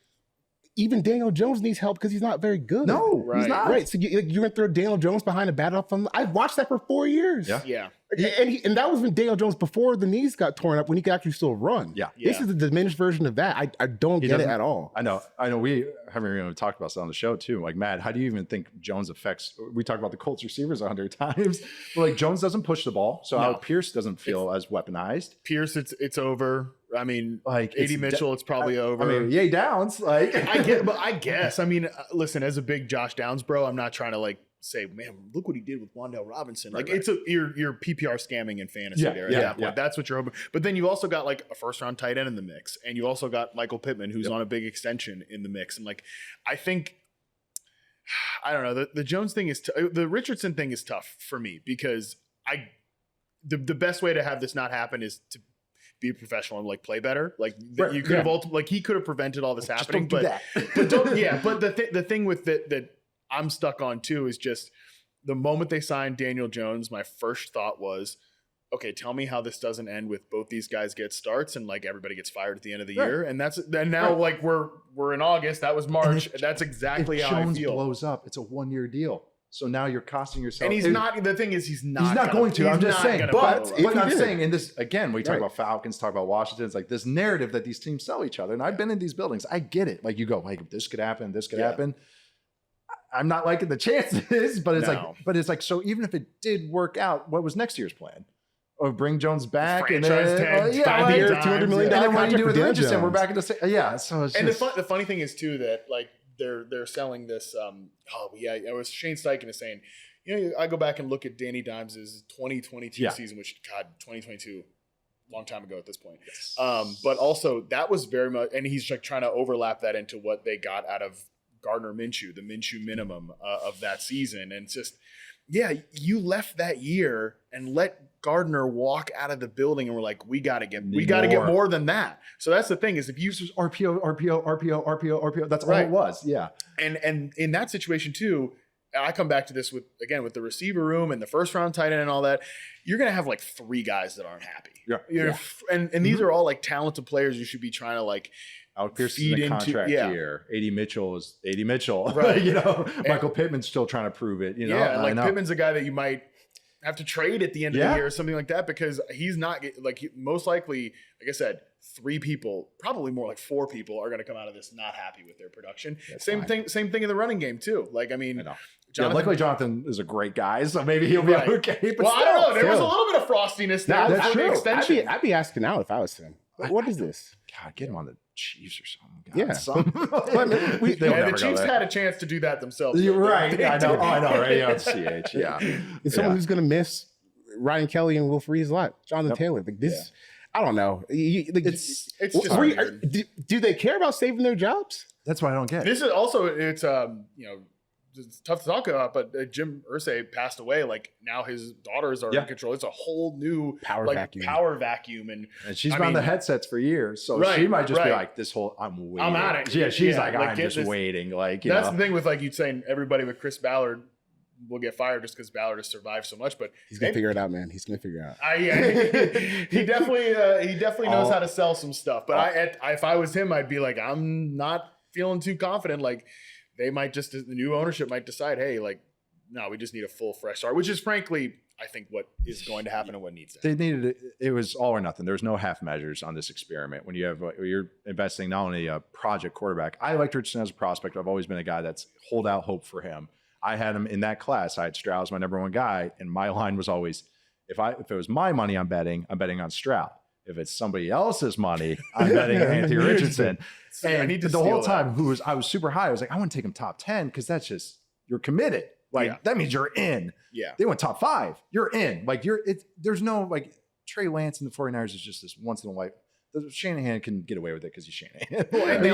even Daniel Jones needs help because he's not very good. No, he's not. Right. So you're going to throw Daniel Jones behind a bat off him. I watched that for 4 years. Yeah. And that was when Daniel Jones, before the knees got torn up, when he could actually still run. Yeah. This is the diminished version of that. I don't get it at all. I know. We haven't even talked about this on the show too. Like, Matt, how do you even think Jones affects? We talked about the Colts receivers 100 times, but like Jones doesn't push the ball, so Alec Pierce doesn't feel as weaponized. Pierce, it's over. I mean, like A.D. Mitchell, it's probably over. I mean, yay Downs. Like, I guess. I mean, listen, as a big Josh Downs bro, I'm not trying to like say, man, look what he did with Wan'Dale Robinson. Like, it's you're PPR scamming in fantasy there at that point. That's what you're hoping. But then you also got like a 1st-round tight end in the mix, and you also got Michael Pittman, who's on a big extension in the mix. And like, I think, I don't know, the Jones thing is the Richardson thing is tough for me because the best way to have this not happen is to be a professional and like play better. Like you could have like he could have prevented all this happening, but the thing with that I'm stuck on too is just the moment they signed Daniel Jones, my first thought was, okay, tell me how this doesn't end with both these guys get starts and like everybody gets fired at the end of the year. And now like we're in August, that was March, and that's exactly how Jones I feel. blows up, it's a 1-year deal. So now you're costing yourself. And he's not. The thing is, he's not going to. I'm just saying. But I'm did. saying in this again, we talk about Falcons, talk about Washington. It's like this narrative that these teams sell each other. And I've been in these buildings. I get it. Like you go, like this could happen. This could happen. I'm not liking the chances, but it's like. So even if it did work out, what was next year's plan? Or bring Jones back franchise and tag, 5 years, $200 million. And then what do you do with Richardson? We're back into so it's and just, the funny thing is too that like they're selling this. It was Shane Steichen is saying, I go back and look at Danny Dimes' 2022 Yeah. season, which, God, 2022, long time ago at this point. Yes. But also that was very much, and he's like trying to overlap that into what they got out of Gardner Minshew, the Minshew minimum of that season. And it's just, you left that year and let Gardner walk out of the building and we're like, we got to get more than that. So that's the thing is if you just RPO, that's all it was. Yeah. And in that situation too, I come back to this with the receiver room and the first round tight end and all that, you're going to have like 3 guys that aren't happy. Yeah. And these are all like talented players you should be trying to like Alec Pierce is in the contract year. AD Mitchell is AD Mitchell. Right. Michael Pittman's still trying to prove it. And like Pittman's a guy that you might have to trade at the end of the year or something like that because he's not most likely, like I said, 3 people, probably more like 4 people are going to come out of this not happy with their production. Same thing in the running game too. Like, I mean, luckily Jonathan is a great guy, so maybe he'll be okay. But I don't know. There was a little bit of frostiness there. That's true. Extension. I'd be asking out if I was him. What is this? God, get him on the Chiefs or something. The Chiefs had a chance to do that themselves. You're right. I know, right? Yeah, CH. Yeah. It's someone who's going to miss Ryan Kelly and Will Freeze a lot. Jonathan Taylor. Like this, I don't know. It's just weird. Do they care about saving their jobs? That's what I don't get. This is also, it's tough to talk about, but Jim Irsay passed away. Like now his daughters are in control. It's a whole new power vacuum. And she's been on the headsets for years. So she might just be like, this whole, I'm waiting. I'm at it. Yeah. She's like I'm just waiting. Like, that's the thing with like you saying everybody with Chris Ballard will get fired just because Ballard has survived so much, but he's gonna figure it out, man. He's gonna figure it out. He definitely knows how to sell some stuff. But if I was him, I'd be like, I'm not feeling too confident. Like they might just, the new ownership might decide, hey, like, no, we just need a full fresh start, which is frankly, I think what is going to happen and what needs to happen. They needed it was all or nothing. There's no half measures on this experiment. When you're investing not only a project quarterback. I liked Richardson as a prospect. I've always been a guy that's hold out hope for him. I had him in that class. I had Stroud as my number 1 guy, and my line was always, if it was my money, I'm betting on Stroud. If it's somebody else's money, I'm betting Anthony Richardson. And the whole time, I was super high. I was like, I want to take him top 10 because that's just you're committed. Like that means you're in. Yeah, they went top 5. You're in. Like there's no like Trey Lance and the 49ers is just this once in a while. Shanahan can get away with it because he's Shanahan. Well, and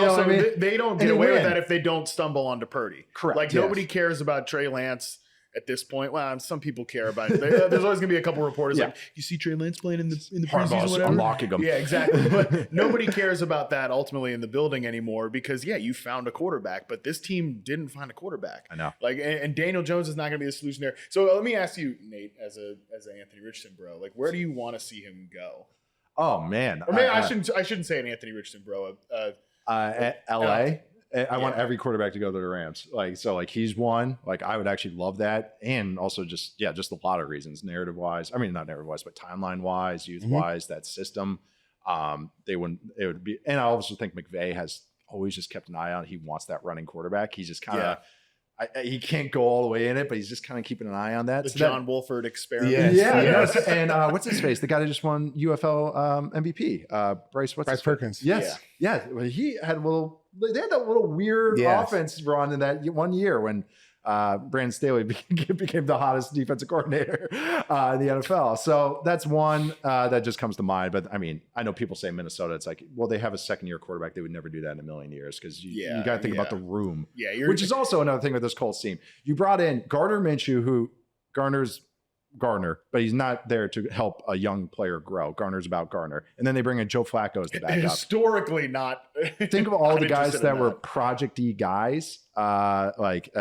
they don't get away with that if they don't stumble onto Purdy. Correct. Like nobody cares about Trey Lance at this point. Well, some people care about it. There's always gonna be a couple reporters like, you see Trey Lance playing in the preseason, whatever. Unlocking him. Yeah, exactly. But nobody cares about that ultimately in the building anymore because you found a quarterback, but this team didn't find a quarterback. I know. Like, and Daniel Jones is not gonna be the solution there. So let me ask you, Nate, as an Anthony Richardson bro, like where do you want to see him go? Oh man. Or maybe I shouldn't say an Anthony Richardson bro. LA. I want every quarterback to go to the Rams. Like he's one. Like I would actually love that, and also just a lot of reasons, narrative wise. I mean, not narrative wise, but timeline wise, youth wise, that system. It would be, and I also think McVay has always just kept an eye on. He wants that running quarterback. He's just kind of. He can't go all the way in it, but he's just kind of keeping an eye on that. The John Wolford experiment. Yes. And what's his face? The guy that just won UFL MVP. Bryce Perkins. Yes. Yeah. Well, he had they had that little weird offense run in that 1 year when Brandon Staley became the hottest defensive coordinator in the NFL. So that's one that just comes to mind. But I mean, I know people say Minnesota, it's like, well, they have a second-year quarterback. They would never do that in a million years because you got to think about the room. Yeah, which is also another thing with this Colts team. You brought in Gardner Minshew, who Garner's Garner, but he's not there to help a young player grow. Garner's about Garner. And then they bring in Joe Flacco as the backup. Historically not. Think of all the guys that were project-y guys, like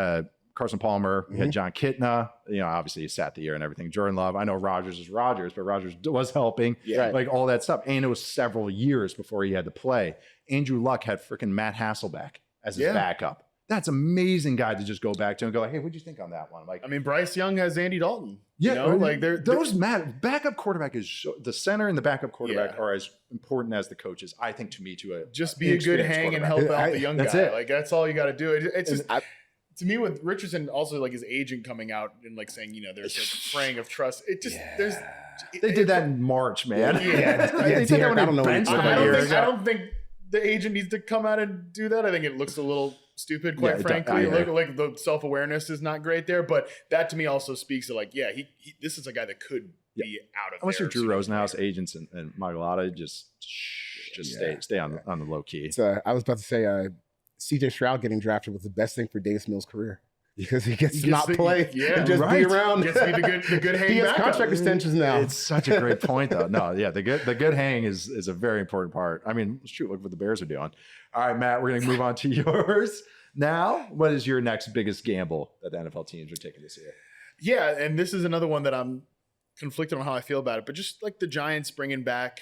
Carson Palmer, we had John Kitna, obviously he sat the year and everything. Jordan Love, I know Rodgers is Rodgers, but Rodgers was helping, like all that stuff. And it was several years before he had to play. Andrew Luck had freaking Matt Hasselbeck as his backup. That's amazing guy to just go back to and go like, hey, what'd you think on that one? Like, I mean, Bryce Young has Andy Dalton. Yeah, like backup quarterback is the center and the backup quarterback are as important as the coaches. I think to just be a good hang and help out the young guy. Like that's all you got to do. It's just. To me, with Richardson, also like his agent coming out and like saying, there's a fraying of trust. It just they did that in March, man. They did that when I don't think the agent needs to come out and do that. I think it looks a little stupid, quite frankly. Like the self-awareness is not great there, but that to me also speaks to like, yeah, this is a guy that could be out of unless there. you're Drew Rosenhaus, agents, and Michael just stay on the low key. So I was about to say, CJ Stroud getting drafted was the best thing for Davis Mills' career. Because he gets to not play and just be around. Gets to be the good hang. He has contract extensions now. It's such a great point, though. No, yeah, the good hang is a very important part. I mean, shoot, look what the Bears are doing. All right, Matt, we're going to move on to yours now. What is your next biggest gamble that the NFL teams are taking this year? Yeah, and this is another one that I'm conflicted on how I feel about it. But just like the Giants bringing back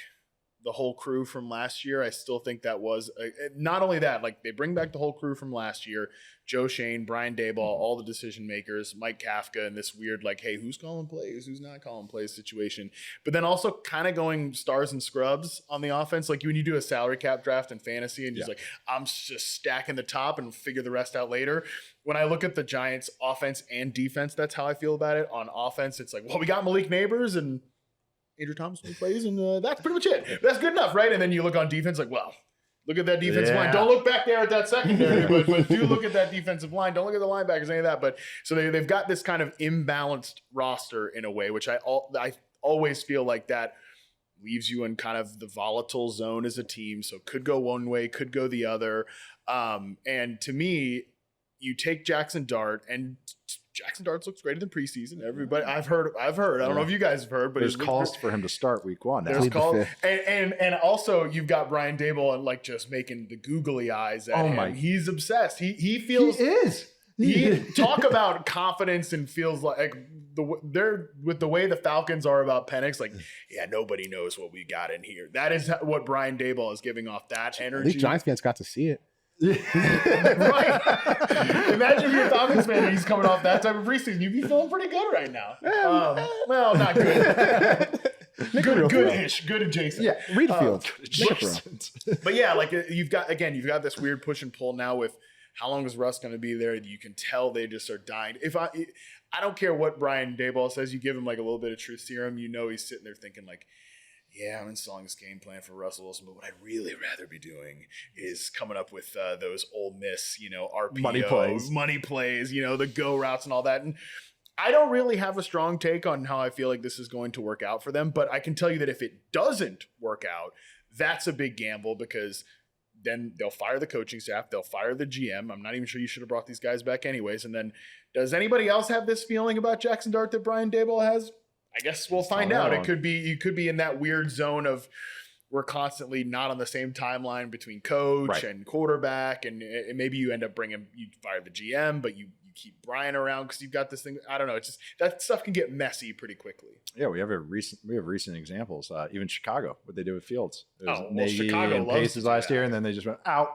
the whole crew from last year, I still think that was not only that, like they bring back the whole crew from last year, Joe Schoen, Brian Daboll, all the decision makers, Mike Kafka, and this weird like, hey, who's calling plays, who's not calling plays situation. But then also kind of going stars and scrubs on the offense. Like when you do a salary cap draft in fantasy and just like, I'm just stacking the top and figure the rest out later. When I look at the Giants offense and defense, that's how I feel about it. On offense, it's like, well, we got Malik Neighbors and Andrew Thomas plays, and that's pretty much it. That's good enough, right? And then you look on defense, like, well, look at that defensive line. Don't look back there at that secondary, but do look at that defensive line. Don't look at the linebackers, any of that. But so they've got this kind of imbalanced roster in a way, which I always feel like that leaves you in kind of the volatile zone as a team. So could go one way, could go the other. And to me, you take Jackson Dart, and Jackson Dart looks great in the preseason. Everybody, I've heard. I don't know if you guys have heard, but there's calls for him to start week one. There's calls, and also you've got Brian Daboll and like just making the googly eyes at him. He's obsessed. He feels. He is. He talk about confidence and feels like they're with the way the Falcons are about Penix. Like, yeah, nobody knows what we got in here. That is what Brian Daboll is giving off. That energy. At least Giants fans got to see it. Right. Imagine if you're a Falcons fan and he's coming off that type of preseason. You'd be feeling pretty good right now. Well, not good. Good-ish. Good adjacent. Yeah, read the field. But yeah, like you've got this weird push and pull now with how long is Russ going to be there? You can tell they just are dying. I don't care what Brian Daboll says, you give him like a little bit of truth serum, you know he's sitting there thinking like, yeah, I'm installing this game plan for Russell Wilson, but what I'd really rather be doing is coming up with those Ole Miss, RPO, money plays, the go routes and all that. And I don't really have a strong take on how I feel like this is going to work out for them, but I can tell you that if it doesn't work out, that's a big gamble because then they'll fire the coaching staff, they'll fire the GM. I'm not even sure you should have brought these guys back anyways. And then does anybody else have this feeling about Jackson Dart that Brian Daboll has? I guess we'll find out. You could be in that weird zone of we're constantly not on the same timeline between coach and quarterback, and maybe you end up you fire the GM, but you keep Brian around because you've got this thing. I don't know. It's just that stuff can get messy pretty quickly. Yeah, we have recent examples. Even Chicago, what they did with Fields. Nagy Chicago and Paces last year, and then they just went out.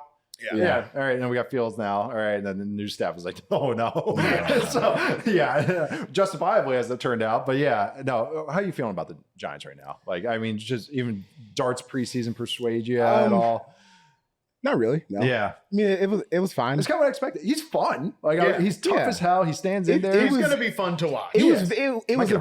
Yeah. All right. And then we got Fields now. All right. And then the new staff was like, oh no. So justifiably as it turned out. But yeah, no. How are you feeling about the Giants right now? Like, I mean, just even Dart's preseason persuade you at all? Not really. No. Yeah. I mean, it was fine. It's kind of what I expected. He's fun. Like he's tough as hell. He stands in there. He's going to be fun to watch. It was a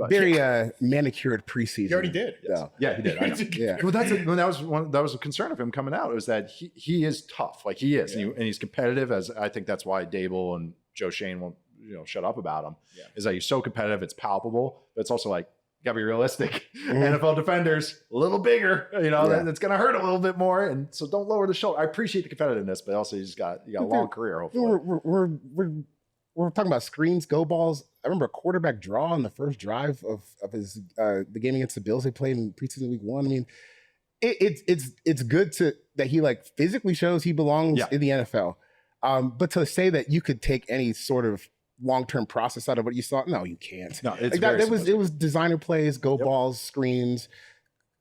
very manicured preseason. He already did. Yes. Yeah, he did. I know. Yeah. Well, that was a concern of him coming out. Was that he is tough. Like he is, and he's competitive. As I think that's why Daboll and Joe Schoen won't shut up about him. Yeah. Is that he's so competitive. It's palpable. But it's also like, gotta be realistic. NFL defenders a little bigger, that's gonna hurt a little bit more, and so don't lower the shoulder. I appreciate the competitiveness, but also you got a long career. Hopefully, we're talking about screens, go balls. I remember a quarterback draw on the first drive of his the game against the Bills they played in preseason week 1. I mean, it's good that he like physically shows he belongs in the NFL, but to say that you could take any sort of long-term process out of what you saw, no, you can't. No, it's it was designer plays, go balls, screens.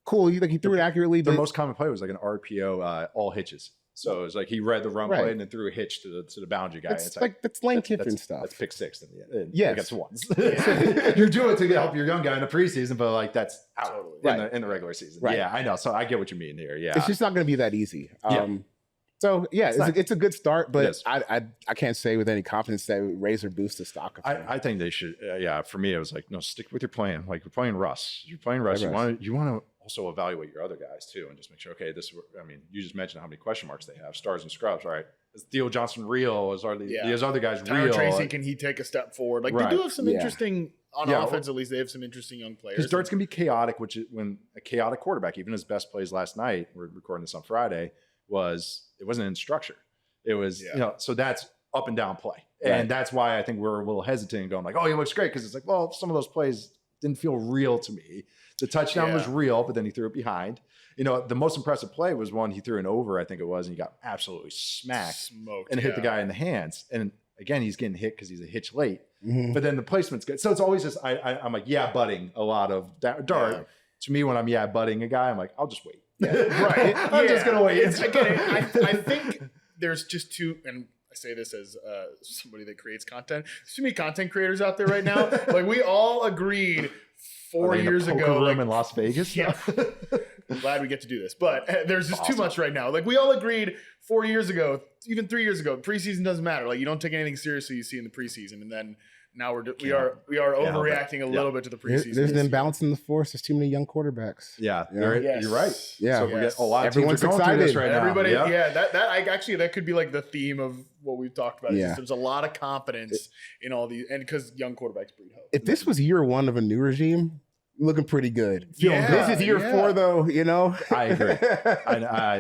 Cool, he threw it accurately. The most common play was like an RPO, all hitches. So it was like he read the run play and then threw a hitch to the boundary guy. It's like that's Lane Kiffin stuff. That's pick six in the end. Yes, against ones. You're doing it to help your young guy in the preseason, but like that's out in the regular season. Right. Yeah, I know. So I get what you mean here. Yeah, it's just not going to be that easy. So yeah, it's a good start, but I can't say with any confidence that it would raise or boost the stock. I think they should. For me, it was like, no, stick with your plan. Like you're playing Russ. You want to also evaluate your other guys too, and just make sure, okay, you just mentioned how many question marks they have, stars and scrubs. All right, is Theo Johnson real? These other guys Tyler real? Tracy, can he take a step forward? Like, they do have some interesting, on offense at least, they have some interesting young players. Because darts can be chaotic, which is when a chaotic quarterback, even his best plays last night, we're recording this on Friday, it wasn't in structure. It was, so that's up and down play. And that's why I think we're a little hesitant going like, oh, he looks great. Because it's like, well, some of those plays didn't feel real to me. The touchdown was real, but then he threw it behind. The most impressive play was one he threw an over, I think it was, and he got absolutely smoked and hit the guy in the hands. And again, he's getting hit because he's a hitch late. But then the placement's good. So it's always just, I'm like, butting a lot of dart. Yeah. To me, when I'm butting a guy, I'm like, I'll just wait. Right. I'm just going to wait. I think there's just too, and I say this as somebody that creates content, there's too many content creators out there right now. Like, we all agreed 4 years ago. Room in Las Vegas? Yeah. I'm glad we get to do this, but there's just too much right now. Like, we all agreed 4 years ago, even 3 years ago, preseason doesn't matter. Like, you don't take anything seriously you see in the preseason, and then now we are overreacting a little bit to the preseason. There's an imbalance in the force. There's too many young quarterbacks. Yeah, you're right. Yeah, so we get a lot of everyone's teams are going through this right Everybody, now. that could be like the theme of what we've talked about. There's a lot of confidence in all these, and because young quarterbacks breed hope. If this was year one of a new regime, looking pretty good. This is year 4, though. I agree.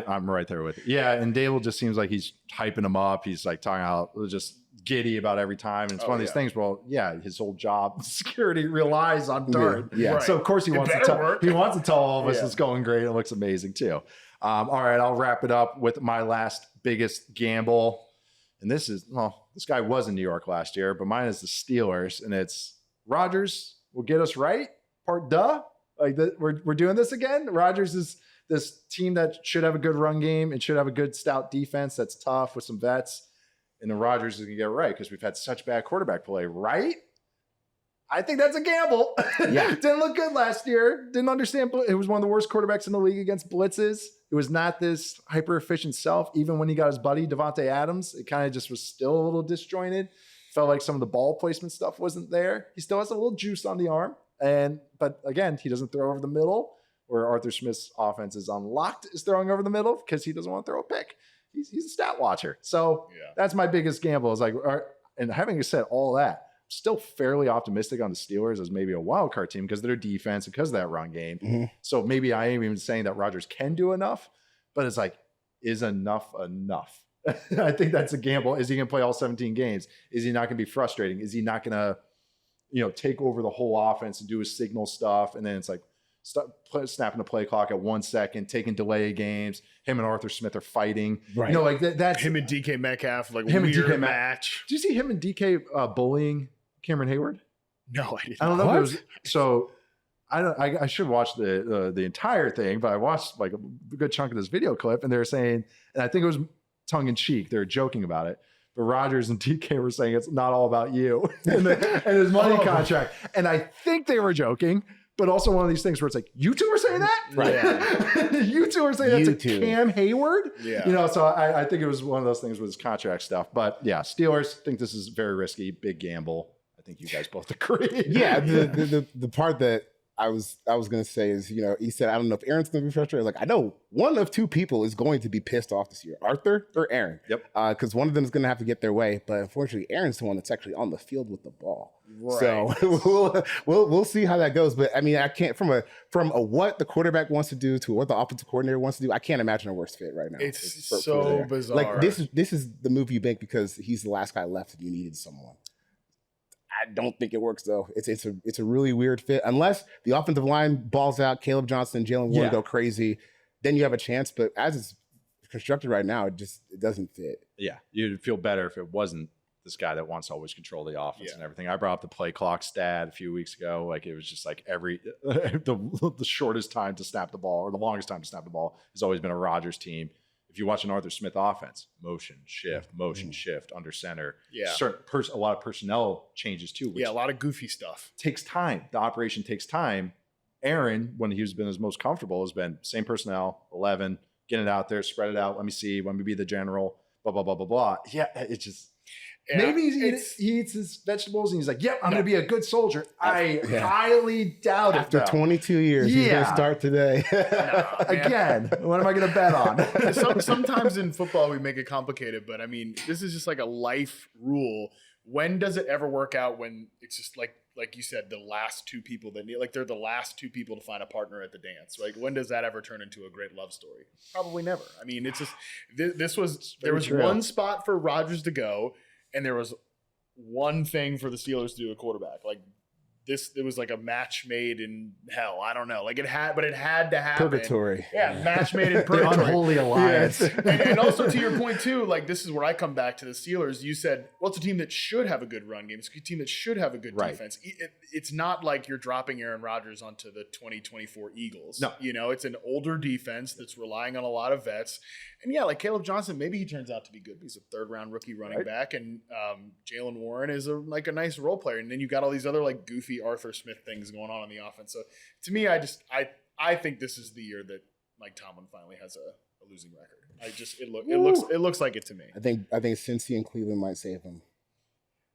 I'm right there with it. Yeah, and Daboll just seems like he's hyping him up. He's like talking out just giddy about every time. And it's one of these things. Well, his whole job security relies on dart. Yeah. So of course he wants to tell all of us it's going great. It looks amazing too. All right, I'll wrap it up with my last biggest gamble. And this guy was in New York last year, but mine is the Steelers, and it's Rodgers will get us right. Part we're doing this again. Rodgers is this team that should have a good run game and should have a good stout defense that's tough with some vets. And then Rodgers is going to get it right because we've had such bad quarterback play, right? I think that's a gamble. Yeah. Didn't look good last year. Didn't understand. It was one of the worst quarterbacks in the league against blitzes. It was not this hyper-efficient self. Even when he got his buddy, Devontae Adams, it kind of just was still a little disjointed. Felt like some of the ball placement stuff wasn't there. He still has a little juice on the arm. But again, he doesn't throw over the middle, where Arthur Smith's offense is unlocked, is throwing over the middle because he doesn't want to throw a pick. He's a stat watcher. So that's my biggest gamble. Is like, and having said all that, I'm still fairly optimistic on the Steelers as maybe a wild card team because of their defense, because of that run game. Mm-hmm. So maybe I ain't even saying that Rodgers can do enough, but it's like, is enough enough? I think that's a gamble. Is he going to play all 17 games? Is he not going to be frustrating? Is he not going to, take over the whole offense and do his signal stuff? And then it's like, snapping the play clock at 1 second, taking delay games. Him and Arthur Smith are fighting. Right. That's him and DK Metcalf, like him weird and DK match. Did you see him and DK bullying Cameron Hayward? No, I didn't. I don't know. If it was, so I should watch the entire thing, but I watched like a good chunk of this video clip, and they were saying, and I think it was tongue in cheek. They were joking about it. But Rodgers and DK were saying it's not all about you and his money contract. And I think they were joking. But also one of these things where it's like, you two are saying that? Right. Yeah. You two are saying that to Cam Hayward? Yeah. So I think it was one of those things with his contract stuff. But yeah, Steelers think this is very risky, big gamble. I think you guys both agree. Yeah. The part that I was going to say is, he said, I don't know if Aaron's going to be frustrated. Like, I know one of two people is going to be pissed off this year, Arthur or Aaron. Yep. Because one of them is going to have to get their way. But unfortunately, Aaron's the one that's actually on the field with the ball. Right. So we'll see how that goes. But I mean, I can't from a what the quarterback wants to do to what the offensive coordinator wants to do. I can't imagine a worse fit right now. It's so bizarre. Like this is the move you make because he's the last guy left and you needed someone. I don't think it works though. It's a really weird fit unless the offensive line balls out. Caleb Johnson and Jalen Warren go crazy, then you have a chance. But as it's constructed right now, it doesn't fit. Yeah, you'd feel better if it wasn't this guy that wants to always control the offense and everything. I brought up the play clock stat a few weeks ago. Like it was just like the shortest time to snap the ball or the longest time to snap the ball has always been a Rodgers team. If you watch an Arthur Smith offense, motion, shift, under center. Yeah. A lot of personnel changes too. Which a lot of goofy stuff. Takes time. The operation takes time. Aaron, when he's been his most comfortable, has been same personnel, 11, get it out there, spread it out. Let me see. Let me be the general, blah, blah, blah, blah, blah. Yeah, it's just. Yeah, Maybe he eats his vegetables and he's like, yep, I'm going to be a good soldier. I highly doubt After it. 22 years, he's going to start today. Again, what am I going to bet on? Sometimes in football we make it complicated, but I mean, this is just like a life rule. When does it ever work out when it's just like you said, the last two people that need, like they're the last two people to find a partner at the dance? Like, when does that ever turn into a great love story? Probably never. I mean, it's just, there was one spot for Rodgers to go, and there was one thing for the Steelers to do a quarterback. Like, it was like a match made in hell. I don't know. Like it had to happen. Purgatory. Yeah, match made in purgatory. The unholy alliance. Yes. And also to your point too, like this is where I come back to the Steelers. You said, well, it's a team that should have a good run game. It's a team that should have a good defense. It's not like you're dropping Aaron Rodgers onto the 2024 Eagles. No. You know, it's an older defense that's relying on a lot of vets. And yeah, like Caleb Johnson, maybe he turns out to be good. He's a third-round rookie running back, and Jalen Warren is a nice role player. And then you got all these other like goofy Arthur Smith things going on the offense. So to me, I think this is the year that Mike Tomlin finally has a losing record. It looks like it to me. I think Cincy and Cleveland might save him.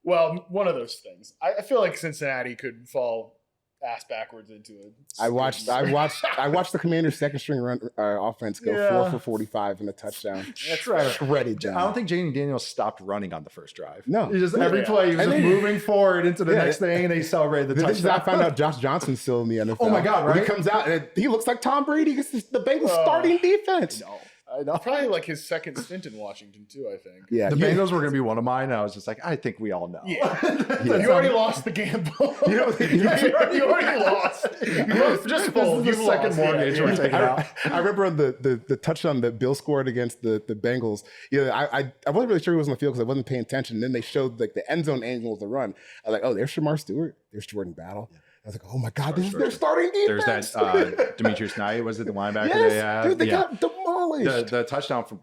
Well, one of those things. I feel like Cincinnati could fall ass backwards into it. I watched the Commanders' second string run offense go 4 for 45 and a touchdown. That's right. Shredded down. I don't think Jaden Daniels stopped running on the first drive. No, he just every play he was just moving forward into the next thing, and they celebrated the touchdown. I found out Josh Johnson's still in the NFL. Oh my God! Right? When he comes out and he looks like Tom Brady against the Bengals starting defense. I know. Probably like his second stint in Washington too, I think. Yeah, the Bengals were going to be one of mine. I was just like, I think we all know. Yeah. You already lost the gamble. you already lost. You just fold. This is the second mortgage we're taking out. I remember on the touchdown that Bill scored against the Bengals. You know, I wasn't really sure he was on the field because I wasn't paying attention. And then they showed like the end zone angle of the run. I was like, oh, there's Shamar Stewart. There's Jordan Battle. Yeah. I was like, oh my God, this is their starting defense. There's that Demetrius Knight, was it the linebacker yes, they had? Dude, they got demolished. The touchdown from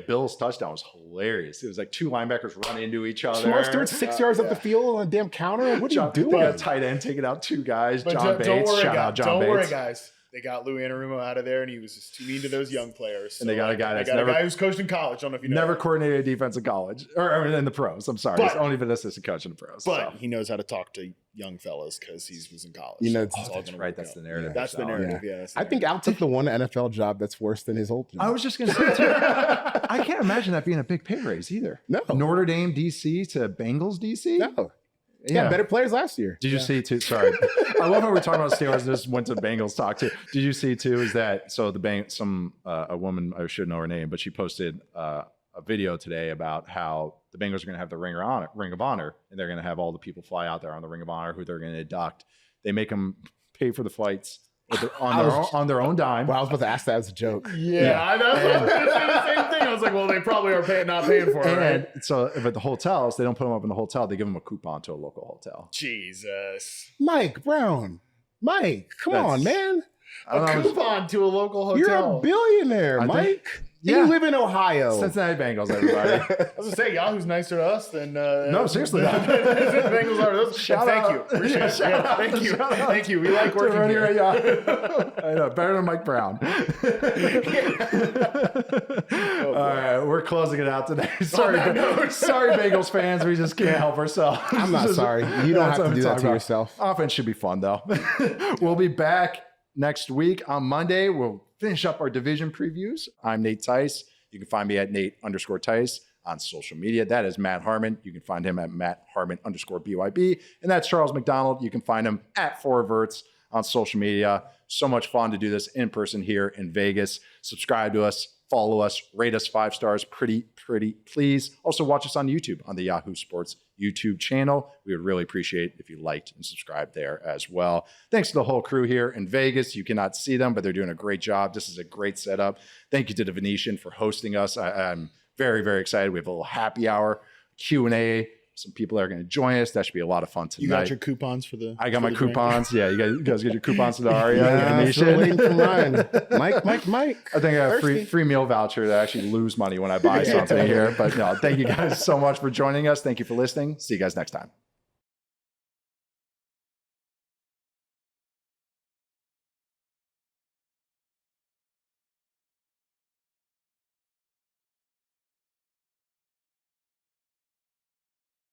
Bill's touchdown was hilarious. It was like two linebackers run into each other. Shamar Stewart's 6 yards up the field on a damn counter. What are you doing? They got tight end taking out two guys. But John Bates. Shout out John Bates. Don't worry, guys. They got Lou Anarumo out of there, and he was just too mean to those young players. So and they got a guy a guy who's coached in college. I don't know if you know. Never coordinated a defense in college or in the pros. I'm sorry. He's only been an assistant coach in the pros. But he knows how to talk to young fellas because he was in college. You know, that's right. That's the narrative. That's the narrative. Yeah. I think Al took the one NFL job that's worse than his old job. I was just going to say, too, I can't imagine that being a big pay raise either. No. Notre Dame DC to Bengals DC? No. Yeah, better players last year. Did you see too? Sorry, I love how we're talking about Steelers. And just went to Bengals talk too. Did you see too? Is that so? A woman, I should know her name, but she posted a video today about how the Bengals are going to have the Ring of Honor, and they're going to have all the people fly out there on the Ring of Honor who they're going to induct. They make them pay for the flights on their own dime. Well, I was about to ask that as a joke. Yeah. I know. The same thing. I was like, well, they probably are not paying for it. And right? so if at the hotels, they don't put them up in the hotel. They give them a coupon to a local hotel. Jesus. Mike Brown. Mike, come on, man. A coupon to a local hotel. You're a billionaire, Mike. You live in Ohio. Cincinnati Bengals, everybody. I was going to say, Yahoo's nicer to us than... no, seriously. The Bengals are to us. Shout thank out. You. Appreciate it. Yeah, thank you. Thank you. We like working here. I know. Better than Mike Brown. All right. We're closing it out today. Sorry, sorry, Bengals fans. We just can't help ourselves. I'm not sorry. You don't have to do that to yourself. Offense should be fun, though. We'll be back next week on Monday. We'll finish up our division previews. I'm Nate Tice. You can find me at Nate_Tice on social media. That is Matt Harmon. You can find him at Matt_Harmon_BYB. And that's Charles McDonald. You can find him at 4Verts on social media. So much fun to do this in person here in Vegas. Subscribe to us, follow us, rate us 5 stars. Pretty please. Also watch us on YouTube on the Yahoo Sports YouTube channel. We would really appreciate if you liked and subscribed there as well. Thanks to the whole crew here in Vegas. You cannot see them, but they're doing a great job. This is a great setup. Thank you to the Venetian for hosting us. I'm very excited. We have a little happy hour, Q&A. Some people are going to join us. That should be a lot of fun tonight. You got your coupons for the... I got my coupons. Yeah, you guys get your coupons to the Aria. Yeah, still waiting for mine. Mike. I think I have a free meal voucher to actually lose money when I buy something here. But no, thank you guys so much for joining us. Thank you for listening. See you guys next time.